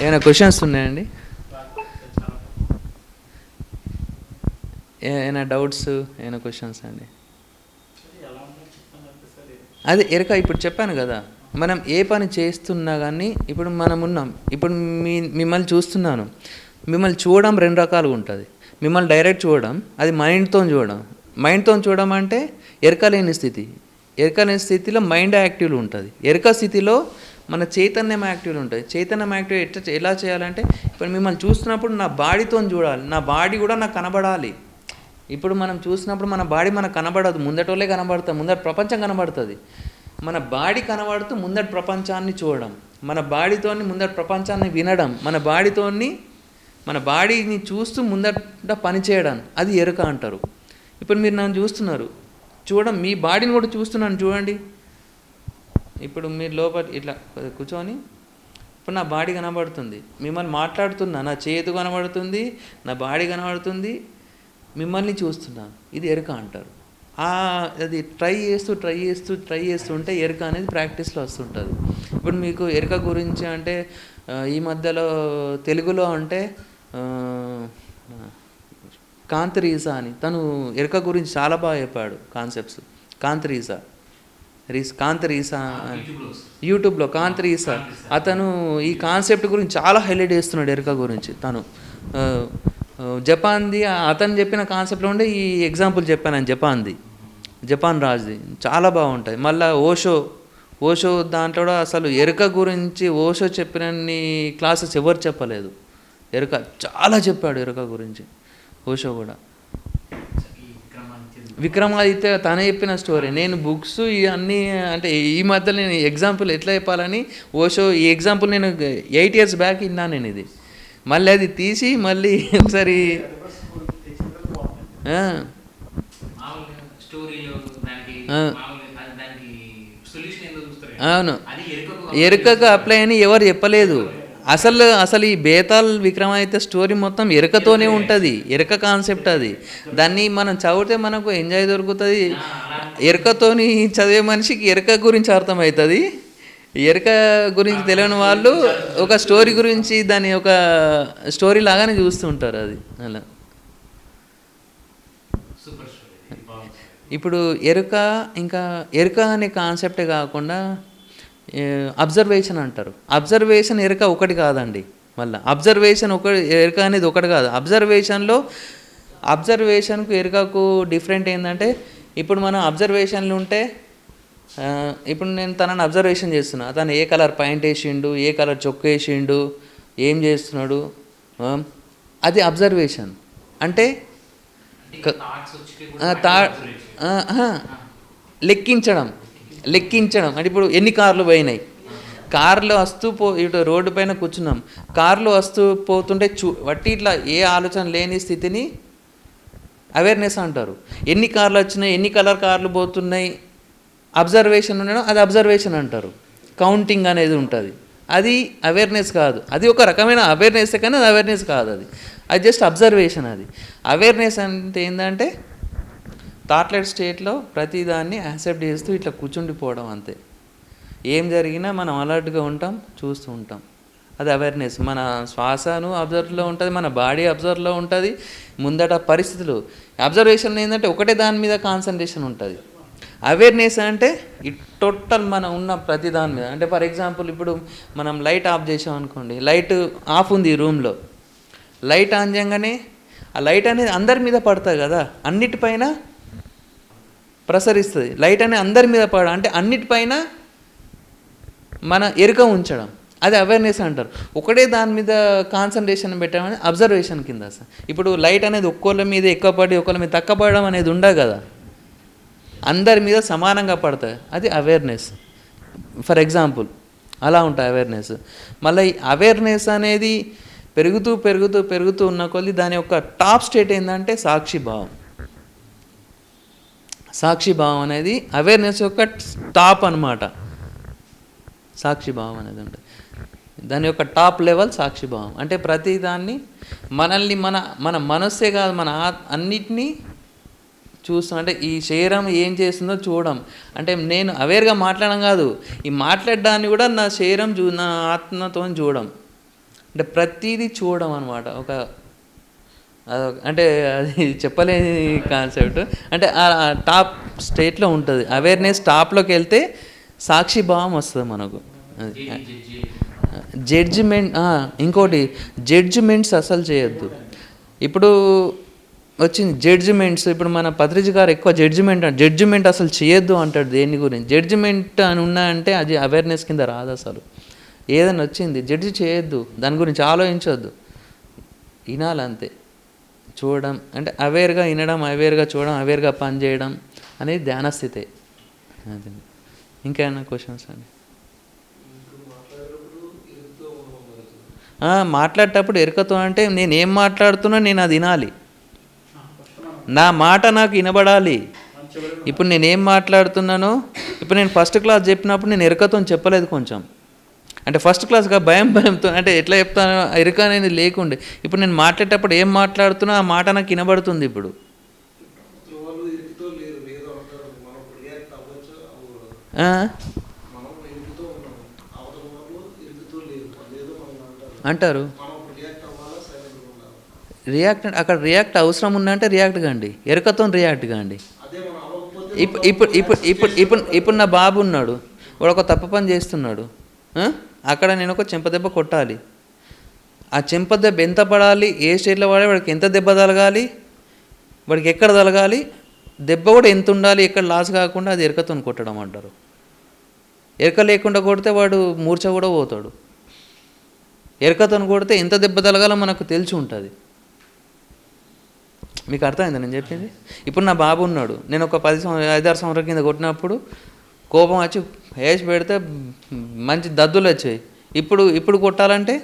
ఏమైనా క్వశ్చన్స్ ఉన్నాయండి? ఏమైనా డౌట్స్, ఏమైనా క్వశ్చన్స్ అండి? అదే ఎరక ఇప్పుడు చెప్పాను కదా, మనం ఏ పని చేస్తున్నా కానీ ఇప్పుడు మనం ఉన్నాం. ఇప్పుడు మిమ్మల్ని చూస్తున్నాను. మిమ్మల్ని చూడడం రెండు రకాలుగా ఉంటుంది. మిమ్మల్ని డైరెక్ట్ చూడడం, అది మైండ్తో చూడడం. మైండ్తో చూడడం అంటే ఎరక లేని స్థితి. ఎరక లేని స్థితిలో మైండ్ యాక్టివ్లో ఉంటుంది. ఎరక స్థితిలో మన చైతన్యం యాక్టివ్లో ఉంటుంది. చైతన్యం యాక్టివ్ ఎలా చేయాలంటే, ఇప్పుడు మిమ్మల్ని చూస్తున్నప్పుడు నా బాడీతో చూడాలి, నా బాడీ కూడా నాకు కనబడాలి. ఇప్పుడు మనం చూసినప్పుడు మన బాడీ మనకు కనబడదు, ముందటోళ్ళే కనబడుతుంది, ముందటి ప్రపంచం కనబడుతుంది. మన బాడీ కనబడుతూ ముందటి ప్రపంచాన్ని చూడడం, మన బాడీతోని ముందటి ప్రపంచాన్ని వినడం, మన బాడీని చూస్తూ ముందట పని చేయడం, అది ఎరుక అంటారు. ఇప్పుడు మీరు నన్ను చూస్తున్నారు, మీ బాడీని కూడా చూస్తున్నాను చూడండి. ఇప్పుడు మీరు లోపల ఇట్లా కూర్చొని ఇప్పుడు నా బాడీ కనబడుతుంది, మిమ్మల్ని మాట్లాడుతున్నా, నా చేతు కనబడుతుంది, నా బాడీ కనబడుతుంది, మిమ్మల్ని చూస్తున్నాను, ఇది ఎరుక అంటారు. అది ట్రై చేస్తూ ఉంటే ఎరుక అనేది ప్రాక్టీస్లో వస్తుంటుంది. ఇప్పుడు మీకు ఎరుక గురించి అంటే ఈ మధ్యలో తెలుగులో అంటే కాంతరీసా అని, తను ఎరుక గురించి చాలా బాగా చెప్పాడు కాన్సెప్ట్స్. కాంతరీసా అని యూట్యూబ్లో కాంతరీసా, అతను ఈ కాన్సెప్ట్ గురించి చాలా హైలైట్ చేస్తున్నాడు ఎరుక గురించి. తను జపాన్ది, అతను చెప్పిన కాన్సెప్ట్లో ఉండే ఈ ఎగ్జాంపుల్ చెప్పాను. జపాన్ రాజుది చాలా బాగుంటుంది. మళ్ళీ ఓషో దాంట్లో కూడా అసలు ఎరుక గురించి ఓషో చెప్పినన్ని క్లాసెస్ ఎవరు చెప్పలేదు. ఎరుక చాలా చెప్పాడు ఎరుక గురించి ఓషో కూడా. విక్రమాదిత్య తనే చెప్పిన స్టోరీ. నేను బుక్స్ ఇవన్నీ అంటే ఈ మధ్యలో నేను ఎగ్జాంపుల్ ఎట్లా చెప్పాలని ఓషో ఈ ఎగ్జాంపుల్ నేను 8 years బ్యాక్ విన్నాను నేను. ఇది మళ్ళీ అది తీసి మళ్ళీ ఒకసారి అవును ఎరుకగా అప్లై అని ఎవరు చెప్పలేదు. అసలు ఈ బేతాల్ విక్రమాదిత్య స్టోరీ మొత్తం ఎరుకతోనే ఉంటుంది. ఎరుక కాన్సెప్ట్ అది. దాన్ని మనం చదివితే మనకు ఎంజాయ్ దొరుకుతుంది. ఎరుకతోని చదివే మనిషికి ఎరుక గురించి అర్థమవుతుంది. ఎరుక గురించి తెలియని వాళ్ళు ఒక స్టోరీ గురించి దాన్ని ఒక స్టోరీ లాగానే చూస్తుంటారు. అది అలా. ఇప్పుడు ఎరుక అనే కాన్సెప్టే కాకుండా అబ్జర్వేషన్ అంటారు. అబ్జర్వేషన్ ఎరుక ఒకటి కాదండి. మళ్ళీ ఎరుక అనేది ఒకటి కాదు. అబ్జర్వేషన్కు ఎరుకకు డిఫరెంట్ ఏంటంటే, ఇప్పుడు మనం అబ్జర్వేషన్లు ఉంటే, ఇప్పుడు నేను తనని అబ్జర్వేషన్ చేస్తున్నా, తను ఏ కలర్ ప్యాంట్ వేసిండు, ఏ కలర్ చొక్కా వేసిండు, ఏం చేస్తున్నాడు, అది అబ్జర్వేషన్. అంటే లెక్కించడం అంటే ఇప్పుడు ఎన్ని కార్లు పోయినాయి, కార్లో వస్తూ ఇటు రోడ్డు పైన కూర్చున్నాం, కార్లు వస్తూ పోతుంటే వట్టి ఇట్లా ఏ ఆలోచన లేని స్థితిని అవేర్నెస్ అంటారు. ఎన్ని కార్లు వచ్చినాయి, ఎన్ని కలర్ కార్లు పోతున్నాయి, అబ్జర్వేషన్ ఉండడం, అది అబ్జర్వేషన్ అంటారు. కౌంటింగ్ అనేది ఉంటుంది, అది అవేర్నెస్ కాదు. అది ఒక రకమైన అవేర్నెస్ కానీ అది అవేర్నెస్ కాదు. అది జస్ట్ అబ్జర్వేషన్. అది అవేర్నెస్ అంటే ఏంటంటే థాట్లెట్ స్టేట్లో ప్రతిదాన్ని యాక్సెప్ట్ చేస్తూ ఇట్లా కూర్చుండిపోవడం అంతే. ఏం జరిగినా మనం అలర్ట్గా ఉంటాం, చూస్తూ ఉంటాం. అది అవేర్నెస్. మన శ్వాసను అబ్జర్వ్లో ఉంటుంది, మన బాడీ అబ్జర్వ్లో ఉంటుంది, ముందట పరిస్థితులు. అబ్జర్వేషన్ ఏంటంటే ఒకటే దాని మీద కాన్సన్ట్రేషన్ ఉంటుంది. అవేర్నెస్ అంటే ఈ టోటల్ మనం ఉన్న ప్రతి దాని మీద. అంటే ఫర్ ఎగ్జాంపుల్ ఇప్పుడు మనం లైట్ ఆఫ్ చేసాం అనుకోండి, లైట్ ఆఫ్ ఉంది ఈ రూమ్లో, లైట్ ఆన్ చేయగానే ఆ లైట్ అనేది అందరి మీద పడుతుంది కదా, అన్నిటిపైన ప్రసరిస్తుంది. లైట్ అనేది అందరి మీద అంటే అన్నిటిపైన మన ఎరుక ఉంచడం, అది అవేర్నెస్ అంటారు. ఒకటే దాని మీద కాన్సన్ట్రేషన్ పెట్టడం అబ్జర్వేషన్ కింద అసలు. ఇప్పుడు లైట్ అనేది ఒక్కోళ్ళ మీద ఎక్కువ పడి ఒక్కోళ్ళ మీద తక్కువ పడడం అనేది ఉండదు కదా, అందరి మీద సమానంగా పడతాయి, అది అవేర్నెస్. ఫర్ ఎగ్జాంపుల్ అలా ఉంటాయి అవేర్నెస్. మళ్ళీ ఈ అవేర్నెస్ అనేది పెరుగుతూ పెరుగుతూ పెరుగుతూ ఉన్న కొద్ది దాని యొక్క టాప్ స్టేట్ ఏంటంటే సాక్షిభావం. సాక్షిభావం అనేది అవేర్నెస్ యొక్క టాప్ అన్నమాట. సాక్షిభావం అనేది ఉంటుంది, దాని యొక్క టాప్ లెవెల్ సాక్షిభావం. అంటే ప్రతిదాన్ని మనల్ని మన మనస్సే కాదు, మన అన్నిటినీ చూస్తాం. అంటే ఈ శరీరం ఏం చేస్తుందో చూడడం, అంటే నేను అవేర్గా మాట్లాడడం కాదు, ఈ మాట్లాడడాన్ని కూడా నా శరీరం నా ఆత్మతో చూడడం, అంటే ప్రతిదీ చూడడం అనమాట. అంటే అది చెప్పలేని కాన్సెప్ట్. అంటే ఆ టాప్ స్టేట్లో ఉంటుంది అవేర్నెస్. టాప్లోకి వెళ్తే సాక్షిభావం వస్తుంది మనకు. జడ్జిమెంట్, ఇంకోటి జడ్జిమెంట్స్ అసలు చేయొద్దు. ఇప్పుడు వచ్చింది జడ్జిమెంట్స్. ఇప్పుడు మన పత్రిజీ గారు ఎక్కువ జడ్జిమెంట్ అసలు చేయొద్దు అంటాడు. దేని గురించి జడ్జిమెంట్ అని ఉన్నాయంటే అది అవేర్నెస్ కింద రాదు అసలు. ఏదైనా వచ్చింది జడ్జి చేయొద్దు, దాని గురించి ఆలోచించొద్దు, వినాలంతే. చూడడం అంటే అవేర్గా వినడం, అవేర్గా చూడడం, అవేర్గా పని చేయడం అనేది ధ్యానస్థితే. అది. ఇంకేమైనా క్వశ్చన్స్ అండి? మాట్లాడేటప్పుడు ఎరుకతో అంటే నేను ఏం మాట్లాడుతున్నా నేను అది వినాలి, నా మాట నాకు వినబడాలి. ఇప్పుడు నేనేం మాట్లాడుతున్నానో, ఇప్పుడు నేను ఫస్ట్ క్లాస్ చెప్పినప్పుడు నేను ఎరుకతో చెప్పలేదు కొంచెం, అంటే ఫస్ట్ క్లాస్గా భయంతో, అంటే ఎట్లా చెప్తాను, ఎరుక అనేది లేకుండే. ఇప్పుడు నేను మాట్లాడేటప్పుడు ఏం మాట్లాడుతున్నా ఆ మాట నాకు వినబడుతుంది. ఇప్పుడు అంటారు రియాక్ట్. అక్కడ రియాక్ట్ అవసరం ఉందంటే రియాక్ట్ కాండి, ఎరుకతో రియాక్ట్ కాండి. ఇప్పుడు ఇప్పుడు ఇప్పుడు ఇప్పుడు ఇప్పుడు నా బాబు ఉన్నాడు, వాడు ఒక తప్పు పని చేస్తున్నాడు, అక్కడ నేను ఒక చెంపదెబ్బ కొట్టాలి. ఆ చెంపదెబ్బ ఎంత పడాలి, ఏ స్టేట్లో పడాలి, వాడికి ఎంత దెబ్బ తలగాలి, వాడికి ఎక్కడ తలగాలి, దెబ్బ కూడా ఎంత ఉండాలి, ఎక్కడ లాస్ కాకుండా, అది ఎరుకతో కొట్టడం అంటారు. ఎరుక లేకుండా కొడితే వాడు మూర్ఛ కూడా పోతాడు. ఎరుకతో కొడితే ఎంత దెబ్బ తలగాలో మనకు తెలిసి ఉంటుంది. మీకు అర్థమైందా నేను చెప్పింది? ఇప్పుడు నా బాబు ఉన్నాడు, నేను ఒక 5-6 సంవత్సరాల కింద కొట్టినప్పుడు కోపం వచ్చి వేసి పెడితే మంచి దద్దులు వచ్చాయి. ఇప్పుడు కొట్టాలంటే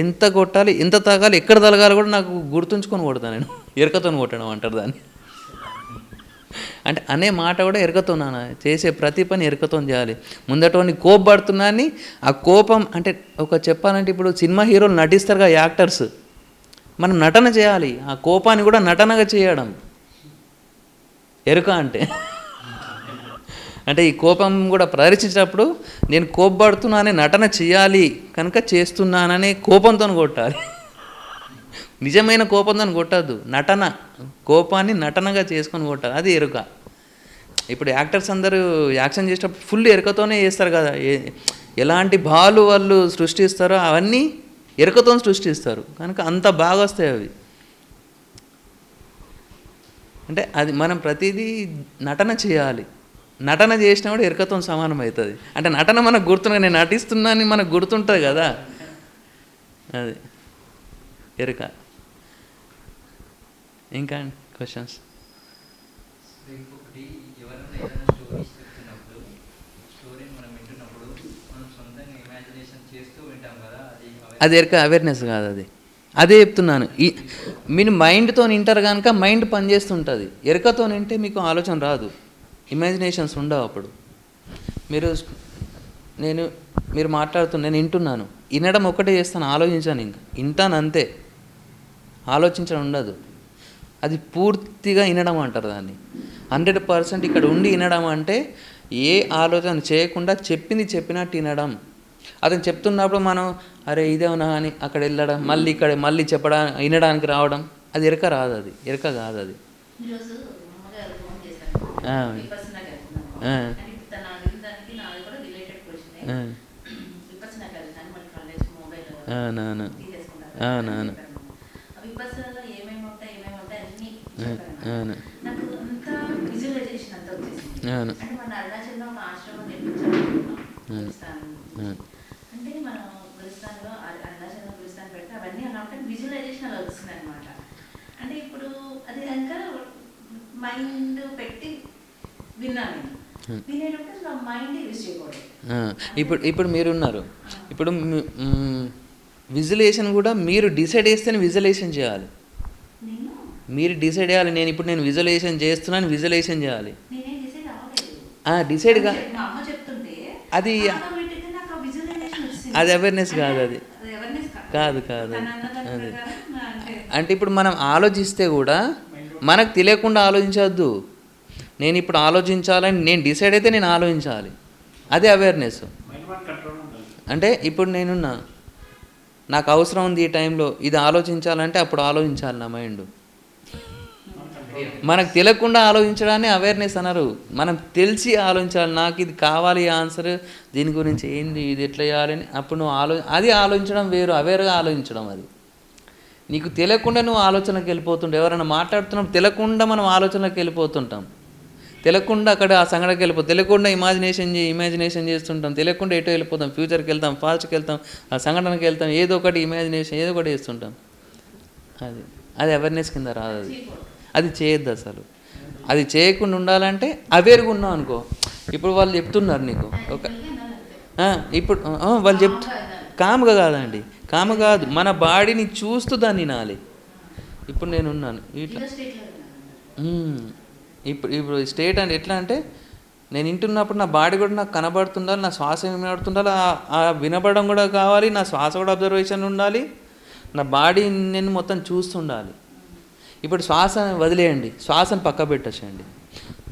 ఎంత కొట్టాలి, ఎంత తగాలి, ఎక్కడ తలగాలి కూడా నాకు గుర్తుంచుకొని కొడతాను నేను. ఎరుకతో కొట్టడం అంటారు దాన్ని. అంటే అనే మాట కూడా ఎరుకతో, చేసే ప్రతి పని ఎరుకతో చేయాలి. ముందటోని కోపపడుతున్నాని ఆ కోపం అంటే చెప్పాలంటే ఇప్పుడు సినిమా హీరోలు నటిస్తారుగా యాక్టర్స్, మనం నటన చేయాలి, ఆ కోపాన్ని కూడా నటనగా చేయడం ఎరుక అంటే. అంటే ఈ కోపం కూడా ప్రదర్శించినప్పుడు నేను కోపపడుతున్నానే నటన చేయాలి కనుక చేస్తున్నాననే కోపంతో కొట్టాలి. నిజమైన కోపంతో కొట్టద్దు, నటన, కోపాన్ని నటనగా చేసుకొని కొట్టాలి, అది ఎరుక. ఇప్పుడు యాక్టర్స్ అందరూ యాక్షన్ చేసేటప్పుడు ఫుల్ ఎరుకతోనే చేస్తారు కదా, ఎలాంటి భావాలు వాళ్ళు సృష్టిస్తారో అవన్నీ ఎరుకతో సృష్టిస్తారు కనుక అంత బాగా వస్తాయి అవి. అంటే అది మనం ప్రతిదీ నటన చేయాలి, నటన చేసినా కూడా ఎరుకతో సమానం అవుతుంది. అంటే నటన మనకు గుర్తున్నా, నేను నటిస్తున్నా అని మనకు గుర్తుంటుంది కదా, అది ఎరుక. ఇంకా క్వశ్చన్స్? అది ఎరుక, అవేర్నెస్ కాదు అది. అదే చెప్తున్నాను, మీరు మైండ్తో వింటారు కనుక మైండ్ పనిచేస్తుంటుంది. ఎరుకతో వింటే మీకు ఆలోచన రాదు, ఇమాజినేషన్స్ ఉండవు. అప్పుడు మీరు మాట్లాడుతున్నా, నేను వింటున్నాను, వినడం ఒక్కటే చేస్తాను, ఆలోచించాను, ఇంకా వింటాను అంతే, ఆలోచించడం ఉండదు. అది పూర్తిగా వినడం అంటారు దాన్ని. 100% ఇక్కడ ఉండి వినడం అంటే ఏ ఆలోచన చేయకుండా చెప్పింది చెప్పినట్టు వినడం, అతను చెప్తున్నప్పుడు మనం అరే ఇదేమన్నా అని అక్కడ వెళ్ళడం, మళ్ళీ ఇక్కడ మళ్ళీ చెప్పడానికి వినడానికి రావడం, అది ఎరక రాదు, అది ఎరక కాదు అది. అవునవును అవునవును అవును అవును అంటే మనం గురుస్థాన్లో అరుణాచలం గురుస్థాన్ పెడితే అవన్నీ అలా ఉంటే విజువలైజేషన్ అలా వస్తుంది అనమాట. అంటే ఇప్పుడు అది కనుక మైండ్ పెట్టి విన్నాను నేను, వినేటప్పుడు అసలు ఆ మైండ్ యూజ్ చేయకూడదు. ఇప్పుడు మీరున్నారు, ఇప్పుడు విజువలైజేషన్ కూడా మీరు డిసైడ్ చేస్తేనే విజువలైజేషన్ చేయాలి. మీరు డిసైడ్ చేయాలి, నేను ఇప్పుడు నేను విజువలైజేషన్ చేస్తున్నాను, విజువలైజేషన్ చేయాలి. డిసైడ్గా అది అది అవేర్నెస్ కాదు, అది కాదు కాదు అది. అంటే ఇప్పుడు మనం ఆలోచిస్తే కూడా మనకు తెలియకుండా ఆలోచించవద్దు. నేను ఇప్పుడు ఆలోచించాలని నేను డిసైడ్ అయితే నేను ఆలోచించాలి, అదే అవేర్నెస్. అంటే ఇప్పుడు నేనున్నా, నాకు అవసరం ఉంది ఈ టైంలో ఇది ఆలోచించాలంటే అప్పుడు ఆలోచించాలి నా మైండ్. మనకు తెలియకుండా ఆలోచించడాన్ని అవేర్నెస్ అన్నారు. మనం తెలిసి ఆలోచించాలి, నాకు ఇది కావాలి ఆన్సర్, దీని గురించి ఏంది, ఇది ఎట్లా చేయాలని. అప్పుడు నువ్వు అది ఆలోచించడం వేరు, అవేర్గా ఆలోచించడం. అది నీకు తెలియకుండా నువ్వు ఆలోచనకి వెళ్ళిపోతుంటావు. ఎవరైనా మాట్లాడుతున్నప్పుడు తెలియకుండా మనం ఆలోచనకి వెళ్ళిపోతుంటాం, తెలియకుండా అక్కడ ఆ సంఘటనకి వెళ్ళిపోతాం, తెలియకుండా ఇమాజినేషన్ చేస్తుంటాం, తెలియకుండా ఎటో వెళ్ళిపోతాం, ఫ్యూచర్కి వెళ్తాం, పాస్ట్కి వెళ్తాం, ఆ సంఘటనకి వెళ్తాం, ఏదో ఒకటి ఇమాజినేషన్ ఏదో ఒకటి చేస్తుంటాం. అది అది అవేర్నెస్ కింద రాదు. అది చేయొద్దు అసలు. అది చేయకుండా ఉండాలంటే అవేర్గా ఉన్నావు అనుకో. ఇప్పుడు వాళ్ళు చెప్తున్నారు నీకు ఒక ఇప్పుడు వాళ్ళు కామ్గా కాదండి, కామ్ కాదు, మన బాడీని చూస్తూ దాన్ని వినాలి. ఇప్పుడు నేనున్నాను ఇట్లా, ఇప్పుడు స్టేట్ అంటే ఎట్లా అంటే నేను వింటున్నప్పుడు నా బాడీ కూడా నాకు కనబడుతుండాలి, నా శ్వాస వినబడుతుండాలి, ఆ వినబడడం కూడా కావాలి, నా శ్వాస కూడా అబ్జర్వేషన్ ఉండాలి, నా బాడీ నేను మొత్తం చూస్తుండాలి. ఇప్పుడు శ్వాసను వదిలేయండి, శ్వాసను పక్క పెట్టేసేయండి,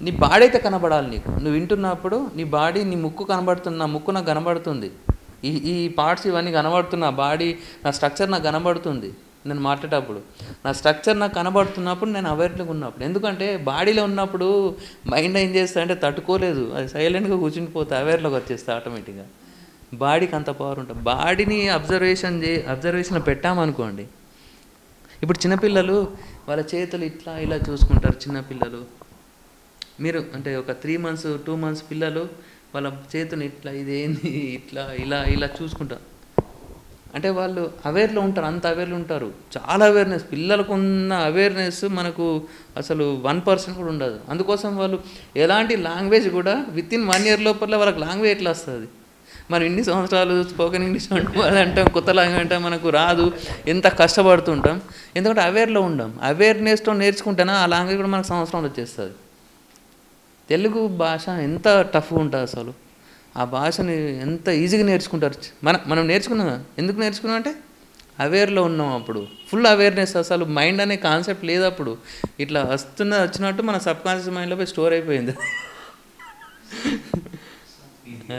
నీ బాడీ అయితే కనబడాలి నీకు. నువ్వు వింటున్నప్పుడు నీ బాడీ, నీ ముక్కు కనబడుతుంది, నా ముక్కు నాకు కనబడుతుంది, ఈ పార్ట్స్ ఇవన్నీ కనబడుతున్నా, బాడీ నా స్ట్రక్చర్ నాకు కనబడుతుంది. నేను మాట్లాడేటప్పుడు నా స్ట్రక్చర్ నాకు కనబడుతున్నప్పుడు నేను అవేర్గా ఉన్నప్పుడు. ఎందుకంటే బాడీలో ఉన్నప్పుడు మైండ్ ఏం చేస్తా అంటే తట్టుకోలేదు, అది సైలెంట్గా కూర్చునిపోతే అవేర్లోకి వచ్చేస్తా ఆటోమేటిక్గా. బాడీకి అంత పవర్ ఉంటుంది. బాడీని అబ్జర్వేషన్ పెట్టామనుకోండి. ఇప్పుడు చిన్నపిల్లలు వాళ్ళ చేతులు ఇట్లా ఇలా చూసుకుంటారు. చిన్నపిల్లలు మీరు అంటే ఒక 3 months 2 months పిల్లలు వాళ్ళ చేతుని ఇట్లా ఇదేంది ఇట్లా ఇలా ఇలా చూసుకుంటారు. అంటే వాళ్ళు అవేర్లో ఉంటారు, అంత అవేర్లో ఉంటారు. చాలా అవేర్నెస్, పిల్లలకు ఉన్న అవేర్నెస్ మనకు అసలు 1% కూడా ఉండదు. అందుకోసం వాళ్ళు ఎలాంటి లాంగ్వేజ్ కూడా వితిన్ 1 year లోపల వాళ్ళకి లాంగ్వేజ్ ఎట్లా వస్తుంది. మనం ఇన్ని సంవత్సరాలు స్పోకెన్ ఇంగ్లీష్ అంటాం, కొత్త లాంగ్వేజ్ అంటాం, మనకు రాదు, ఎంత కష్టపడుతుంటాం. ఎందుకంటే అవేర్లో ఉండం. అవేర్నెస్తో నేర్చుకుంటేనే ఆ లాంగ్వేజ్ కూడా మనకు సంవత్సరంలో వచ్చేస్తుంది. తెలుగు భాష ఎంత టఫ్గా ఉంటుంది అసలు. ఆ భాషని ఎంత ఈజీగా నేర్చుకుంటారు. మనం నేర్చుకున్నాం. ఎందుకు నేర్చుకున్నాం అంటే అవేర్లో ఉన్నాం. అప్పుడు ఫుల్ అవేర్నెస్, అసలు మైండ్ అనే కాన్సెప్ట్ లేదు. అప్పుడు ఇట్లా వచ్చినట్టు మన సబ్కాన్షియస్ మైండ్లో పోయి స్టోర్ అయిపోయింది.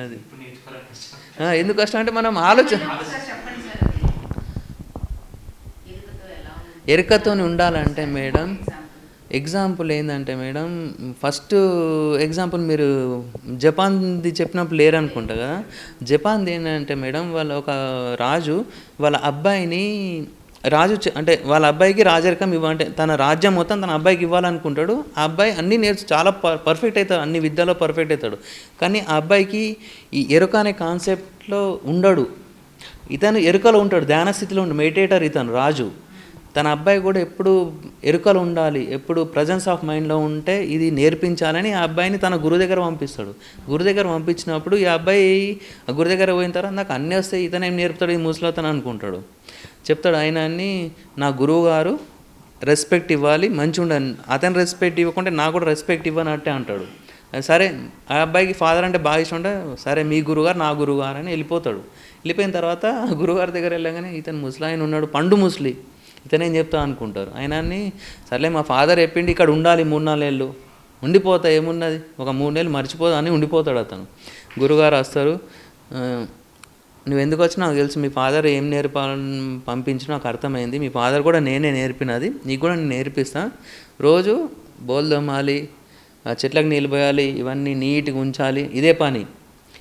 అది ఎందుకు కష్టం అంటే మనం ఎరుకతో ఉండాలంటే మేడం, ఎగ్జాంపుల్ ఏంటంటే మేడం, ఫస్ట్ ఎగ్జాంపుల్ మీరు జపాన్ది చెప్పినప్పుడు లేరు అనుకుంటా కదా. జపాన్ది ఏంటంటే మేడం, వాళ్ళ ఒక రాజు వాళ్ళ అబ్బాయిని అంటే వాళ్ళ అబ్బాయికి రాజరికం ఇవ్వాలంటే తన రాజ్యం మొత్తం తన అబ్బాయికి ఇవ్వాలనుకుంటాడు. ఆ అబ్బాయి అన్నీ చాలా పర్ఫెక్ట్ అవుతాడు, అన్ని విద్యలో పర్ఫెక్ట్ అవుతాడు. కానీ ఆ అబ్బాయికి ఈ ఎరుక అనే కాన్సెప్ట్లో ఉండడు. ఇతను ఎరుకలో ఉంటాడు, ధ్యాన స్థితిలో ఉంటాడు, మెడిటేటర్ ఇతను రాజు. తన అబ్బాయి కూడా ఎప్పుడు ఎరుకలు ఉండాలి, ఎప్పుడు ప్రజెన్స్ ఆఫ్ మైండ్లో ఉంటే ఇది నేర్పించాలని ఆ అబ్బాయిని తన గురువు దగ్గర పంపిస్తాడు. గురువు దగ్గర పంపించినప్పుడు ఈ అబ్బాయి ఆ గురువు దగ్గర పోయిన తర్వాత నాకు అన్నీ వస్తాయి, ఇతను ఏం నేర్పుతాడు, ఈ ముసలతను అనుకుంటాడు. చెప్తాడు ఆయన అన్ని, నా గురువు గారు రెస్పెక్ట్ ఇవ్వాలి, మంచిగా ఉండాలి, అతను రెస్పెక్ట్ ఇవ్వకుంటే నాకు కూడా రెస్పెక్ట్ ఇవ్వనట్టే అంటాడు. సరే, ఆ అబ్బాయికి ఫాదర్ అంటే బాగా ఇష్టం ఉంటే సరే మీ గురువుగారు నా గురువుగారు అని వెళ్ళిపోతాడు. వెళ్ళిపోయిన తర్వాత గురువుగారి దగ్గర వెళ్ళగానే ఇతను ముసలాయన ఉన్నాడు, పండు ముసలి, ఇతనేం చెప్తా అనుకుంటారు. ఆయనని సర్లే మా ఫాదర్ చెప్పిండి ఇక్కడ ఉండాలి 3-4 ఏళ్ళు, ఉండిపోతా ఏమున్నది, ఒక 3 నెలలు మర్చిపోదా అని ఉండిపోతాడు అతను. గురుగారు వస్తారు, నువ్వు ఎందుకు వచ్చినా నాకు తెలుసు, మీ ఫాదర్ ఏం నేర్పాలని పంపించినా నాకు అర్థమైంది, మీ ఫాదర్ కూడా నేనే నేర్పినది, నీకు కూడా నేను నేర్పిస్తా. రోజు బోల్ దమ్మాలి, చెట్లకు నీళ్ళు పోయాలి, ఇవన్నీ నీట్గా ఉంచాలి, ఇదే పని.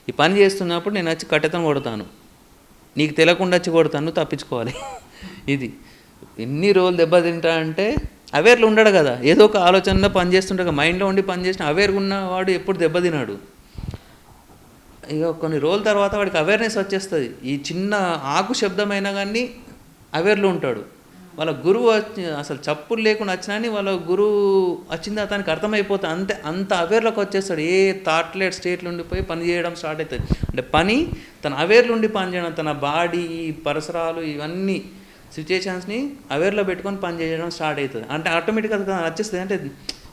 ఈ పని చేస్తున్నప్పుడు నేను వచ్చి కట్టెతో కొడతాను, నీకు తెలియకుండా వచ్చి కొడతాను, నువ్వు తప్పించుకోవాలి. ఇది ఎన్ని రోజులు దెబ్బతింటా అంటే అవేర్లు ఉండడు కదా, ఏదో ఒక ఆలోచనలో పని చేస్తుంటాడు, మైండ్లో ఉండి పని చేసిన అవేర్గా ఉన్నవాడు ఎప్పుడు దెబ్బతినాడు. ఇక కొన్ని రోజుల తర్వాత వాడికి అవేర్నెస్ వచ్చేస్తుంది. ఈ చిన్న ఆకు శబ్దమైనా కానీ అవేర్లో ఉంటాడు. వాళ్ళ గురువు వచ్చి అసలు చప్పులు లేకుండా వచ్చినా వాళ్ళ గురువు వచ్చింది అతనికి అర్థమైపోతుంది. అంత అవేర్లోకి వచ్చేస్తాడు. ఏ థాట్లెట్ స్టేట్లో ఉండిపోయి పని చేయడం స్టార్ట్ అవుతుంది. అంటే పని తన అవేర్లో ఉండి పని చేయడం, తన బాడీ పరిసరాలు ఇవన్నీ సిచ్యుయేషన్స్ని అవేర్లో పెట్టుకొని పని చేయడం స్టార్ట్ అవుతుంది. అంటే ఆటోమేటిక్గా వచ్చేస్తుంది. అంటే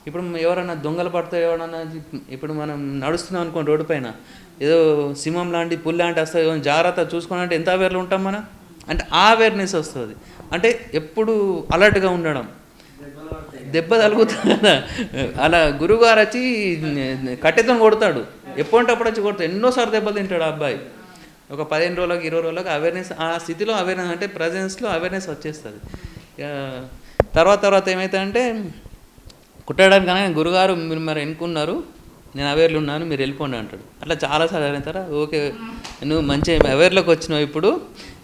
ఇప్పుడు ఎవరైనా దొంగలు పడితే, ఎవరన్నా ఇప్పుడు మనం నడుస్తున్నాం అనుకోండి రోడ్డు పైన, ఏదో సింహం లాంటి పులి లాంటి వస్తుంది, జాగ్రత్త చూసుకోవాలంటే ఎంత అవేర్లో ఉంటాం మనం. అంటే ఆ అవేర్నెస్ వస్తుంది. అంటే ఎప్పుడు అలర్ట్గా ఉండడం. దెబ్బ తలుగుతుంది కదా, అలా గురువుగారు వచ్చి కట్టెతో కొడతాడు, ఎప్పుడంటప్పుడు వచ్చి కొడతాడు. ఎన్నోసార్లు దెబ్బలు తింటాడు ఆ అబ్బాయి. ఒక 15 రోజులకు 20 రోజులకు అవేర్నెస్, ఆ స్థితిలో అవేర్నెస్ అంటే ప్రజెన్స్లో అవేర్నెస్ వచ్చేస్తుంది. తర్వాత ఏమవుతుందంటే కుట్టడానికి కానీ గురుగారు మీరు మరి ఎన్నుకున్నారు, నేను అవేర్లు ఉన్నాను, మీరు వెళ్ళిపోండి అంటాడు. అట్లా చాలాసార్లు అడుగుతారా, ఓకే నువ్వు మంచి అవేర్లోకి వచ్చినావు, ఇప్పుడు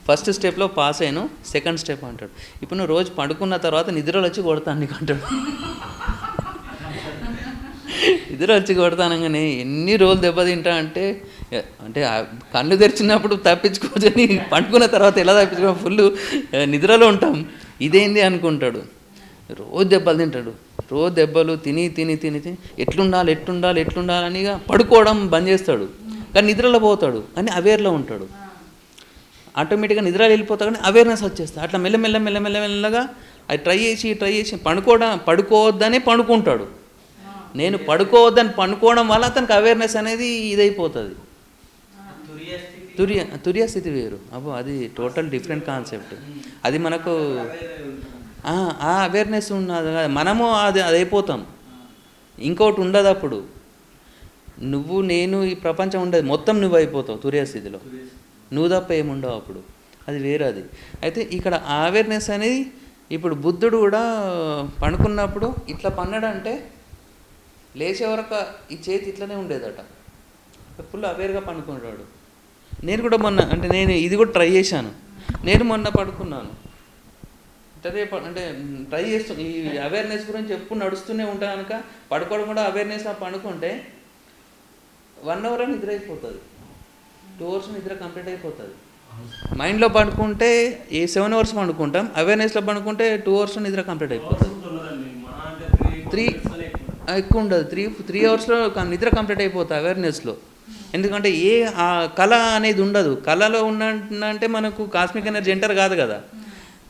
ఫస్ట్ స్టెప్లో పాస్ అయ్యాను, సెకండ్ స్టెప్ అంటాడు. ఇప్పుడు నువ్వు రోజు పడుకున్న తర్వాత నిద్రలో వచ్చి కొడతాను నీకు అంటాడు. నిద్ర వచ్చి కొడతానగానే ఎన్ని రోజులు దెబ్బతింటా అంటే కళ్ళు తెరిచినప్పుడు తప్పించుకోవచ్చు, అని పండుకున్న తర్వాత ఎలా తప్పించుకో, ఫుల్ నిద్రలో ఉంటాం. ఇదేంది అనుకుంటాడు. రోజు దెబ్బలు తింటాడు, రోజు దెబ్బలు తిని ఎట్లుండాలని పడుకోవడం బంద్ చేస్తాడు. కానీ నిద్రలో పోతాడు, కానీ అవేర్లో ఉంటాడు. ఆటోమేటిక్గా నిద్రలో వెళ్ళిపోతాడు, కానీ అవేర్నెస్ వచ్చేస్తుంది. అట్లా మెల్లగా అది ట్రై చేసి పడుకోవద్దనే పండుకుంటాడు. నేను పడుకోవద్దని పండుకోవడం వల్ల అతనికి అవేర్నెస్ అనేది ఇదైపోతుంది. తురియ స్థితి వేరు. అది టోటల్ డిఫరెంట్ కాన్సెప్ట్. అది మనకు ఆ అవేర్నెస్ ఉన్నది, మనము అది అయిపోతాం. ఇంకోటి ఉండదు అప్పుడు, నువ్వు నేను ఈ ప్రపంచం ఉండదు, మొత్తం నువ్వు అయిపోతావు తురియ స్థితిలో. నువ్వు తప్ప ఏముండవు అప్పుడు, అది వేరే. అది అయితే ఇక్కడ అవేర్నెస్ అనేది, ఇప్పుడు బుద్ధుడు కూడా పడుకున్నప్పుడు ఇట్లా పన్నాడంటే లేచే వరకు ఈ చేతి ఇట్లనే ఉండేదట, ఫుల్ అవేర్గా పడుకున్నాడు. నేను కూడా నేను ఇది కూడా ట్రై చేశాను. నేను మొన్న పడుకున్నాను, అంటే ట్రై చేస్తూ ఈ అవేర్నెస్ గురించి ఎప్పుడు నడుస్తూనే ఉంటాను కనుక పడుకోవడం కూడా అవేర్నెస్ పడుకుంటే 1 hour నిద్ర అయిపోతుంది, 2 hours నిద్ర కంప్లీట్ అయిపోతుంది. మైండ్లో పడుకుంటే 7 hours పడుకుంటాం, అవేర్నెస్లో పడుకుంటే 2 hours నిద్ర కంప్లీట్ అయిపోతుంది. 3 ఎక్కువ ఉండదు, 3 hours నిద్ర కంప్లీట్ అయిపోతుంది అవేర్నెస్లో. ఎందుకంటే ఆ కళ అనేది ఉండదు. కళలో ఉన్నంటే మనకు కాస్మిక్ ఎనర్జీ ఎంటర్ కాదు కదా,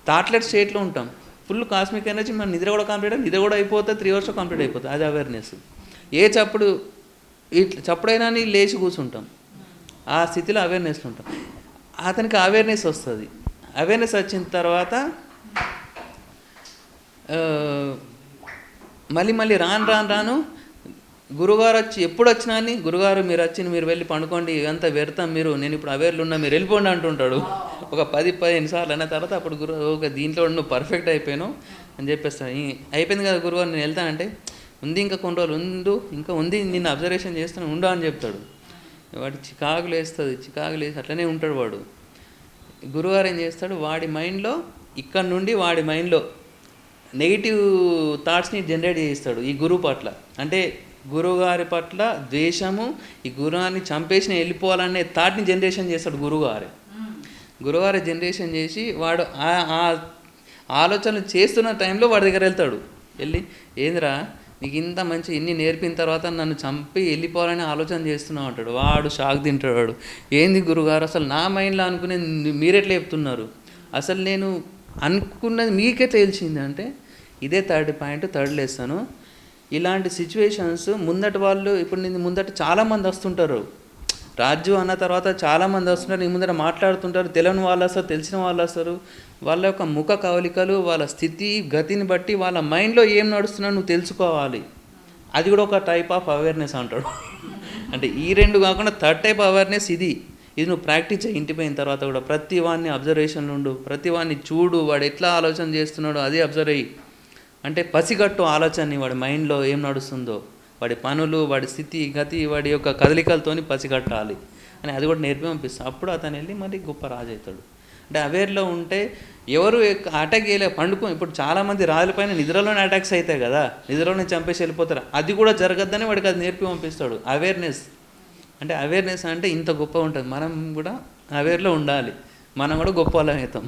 థాట్లెట్ స్టేట్లో ఉంటాం. ఫుల్ కాస్మిక్ ఎనర్జీ, మన నిద్ర కూడా కంప్లీట్ నిద్ర కూడా అయిపోతుంది, 3 hours కంప్లీట్ అయిపోతుంది. అది అవేర్నెస్. చప్పుడైనా లేచి కూర్చుంటాం, ఆ స్థితిలో అవేర్నెస్లో ఉంటాం. అతనికి అవేర్నెస్ వస్తుంది. అవేర్నెస్ వచ్చిన తర్వాత మళ్ళీ రాను గురుగారు వచ్చి ఎప్పుడు వచ్చినా అని, గురుగారు మీరు వెళ్ళి పండుకోండి, ఇదంతా వ్యర్థం, నేను ఇప్పుడు అవేర్లు ఉన్నా, మీరు వెళ్ళిపోండి అంటుంటాడు. ఒక 10-15 సార్లు అన్న తర్వాత అప్పుడు ఒక దీంట్లో నువ్వు పర్ఫెక్ట్ అయిపోయాను అని చెప్పేస్తాను. అయిపోయింది కదా గురుగారు, నేను వెళ్తానంటే ఉంది, ఇంకా కొన్ని రోజులు ఉంది, నిన్ను అబ్జర్వేషన్ చేస్తాను, ఉండు అని చెప్తాడు. వాడు చికాకులు వేసి అట్లనే ఉంటాడు వాడు. గురుగారు ఏం చేస్తాడు, వాడి మైండ్లో ఇక్కడ నుండి వాడి మైండ్లో నెగిటివ్ థాట్స్ని జనరేట్ చేస్తాడు ఈ గురువు పట్ల. అంటే గురువుగారి పట్ల ద్వేషము, ఈ గురువుని చంపేసి వెళ్ళిపోవాలనే థాట్ని జనరేషన్ చేస్తాడు గురువుగారి జనరేషన్ చేసి, వాడు ఆ ఆలోచనలు చేస్తున్న టైంలో వాడి దగ్గర వెళ్తాడు. వెళ్ళి, ఏందిరా నీకు ఇంత మంచి ఇన్ని నేర్పిన తర్వాత నన్ను చంపి వెళ్ళిపోవాలని ఆలోచన చేస్తున్నావు అంటాడు. వాడు షాక్ తింటాడు. వాడు, ఏంది గురుగారు, అసలు నా మైండ్లో అనుకునేది మీరెట్లా చెప్తున్నారు, అసలు నేను అనుకున్నది మీకే తెలిసింది అంటే, ఇదే థర్డ్ లెసను. ఇలాంటి సిచ్యువేషన్స్ ముందట చాలామంది వస్తుంటారు. రాజు అన్న తర్వాత చాలామంది వస్తుంటారు, నీ ముందర మాట్లాడుతుంటారు. తెలియని వాళ్ళు వస్తారు, తెలిసిన వాళ్ళు వస్తారు. వాళ్ళ యొక్క ముఖ కవలికలు, వాళ్ళ స్థితి గతిని బట్టి వాళ్ళ మైండ్లో ఏం నడుస్తున్నారో నువ్వు తెలుసుకోవాలి. అది కూడా ఒక టైప్ ఆఫ్ అవేర్నెస్ అంటాడు. అంటే ఈ 2 కాకుండా థర్డ్ టైప్ అవేర్నెస్ ఇది. ఇది నువ్వు ప్రాక్టీస్ చేయి ఇంటికి పోయిన తర్వాత కూడా. ప్రతి వాడిని అబ్జర్వేషన్లు ఉండు, ప్రతి వాడిని చూడు, వాడు ఎట్లా ఆలోచన చేస్తున్నాడో అదే అబ్జర్వ్ అయ్యి. అంటే పసిగట్టు ఆలోచనని, వాడి మైండ్లో ఏం నడుస్తుందో, వాడి పనులు, వాడి స్థితి గతి, వాడి యొక్క కదలికలతోని పసిగట్టాలి అని అది కూడా నేర్పి పంపిస్తాం. అప్పుడు అతను వెళ్ళి మరి గొప్ప రాజు అవుతాడు. అంటే అవేర్లో ఉంటే ఎవరు అటాక్ చేయలే పండుకో. ఇప్పుడు చాలామంది రాజులపైన నిద్రలోనే అటాక్స్ అవుతాయి కదా, నిద్రలోనే చంపేసి వెళ్ళిపోతారు. అది కూడా జరగద్దని వాడికి అది నేర్పి పంపిస్తాడు. అవేర్నెస్ అంటే అవేర్నెస్ అంటే ఇంత గొప్ప ఉంటుంది. మనం కూడా అవేర్లో ఉండాలి, మనం కూడా గొప్ప వాళ్ళం అవుతాం.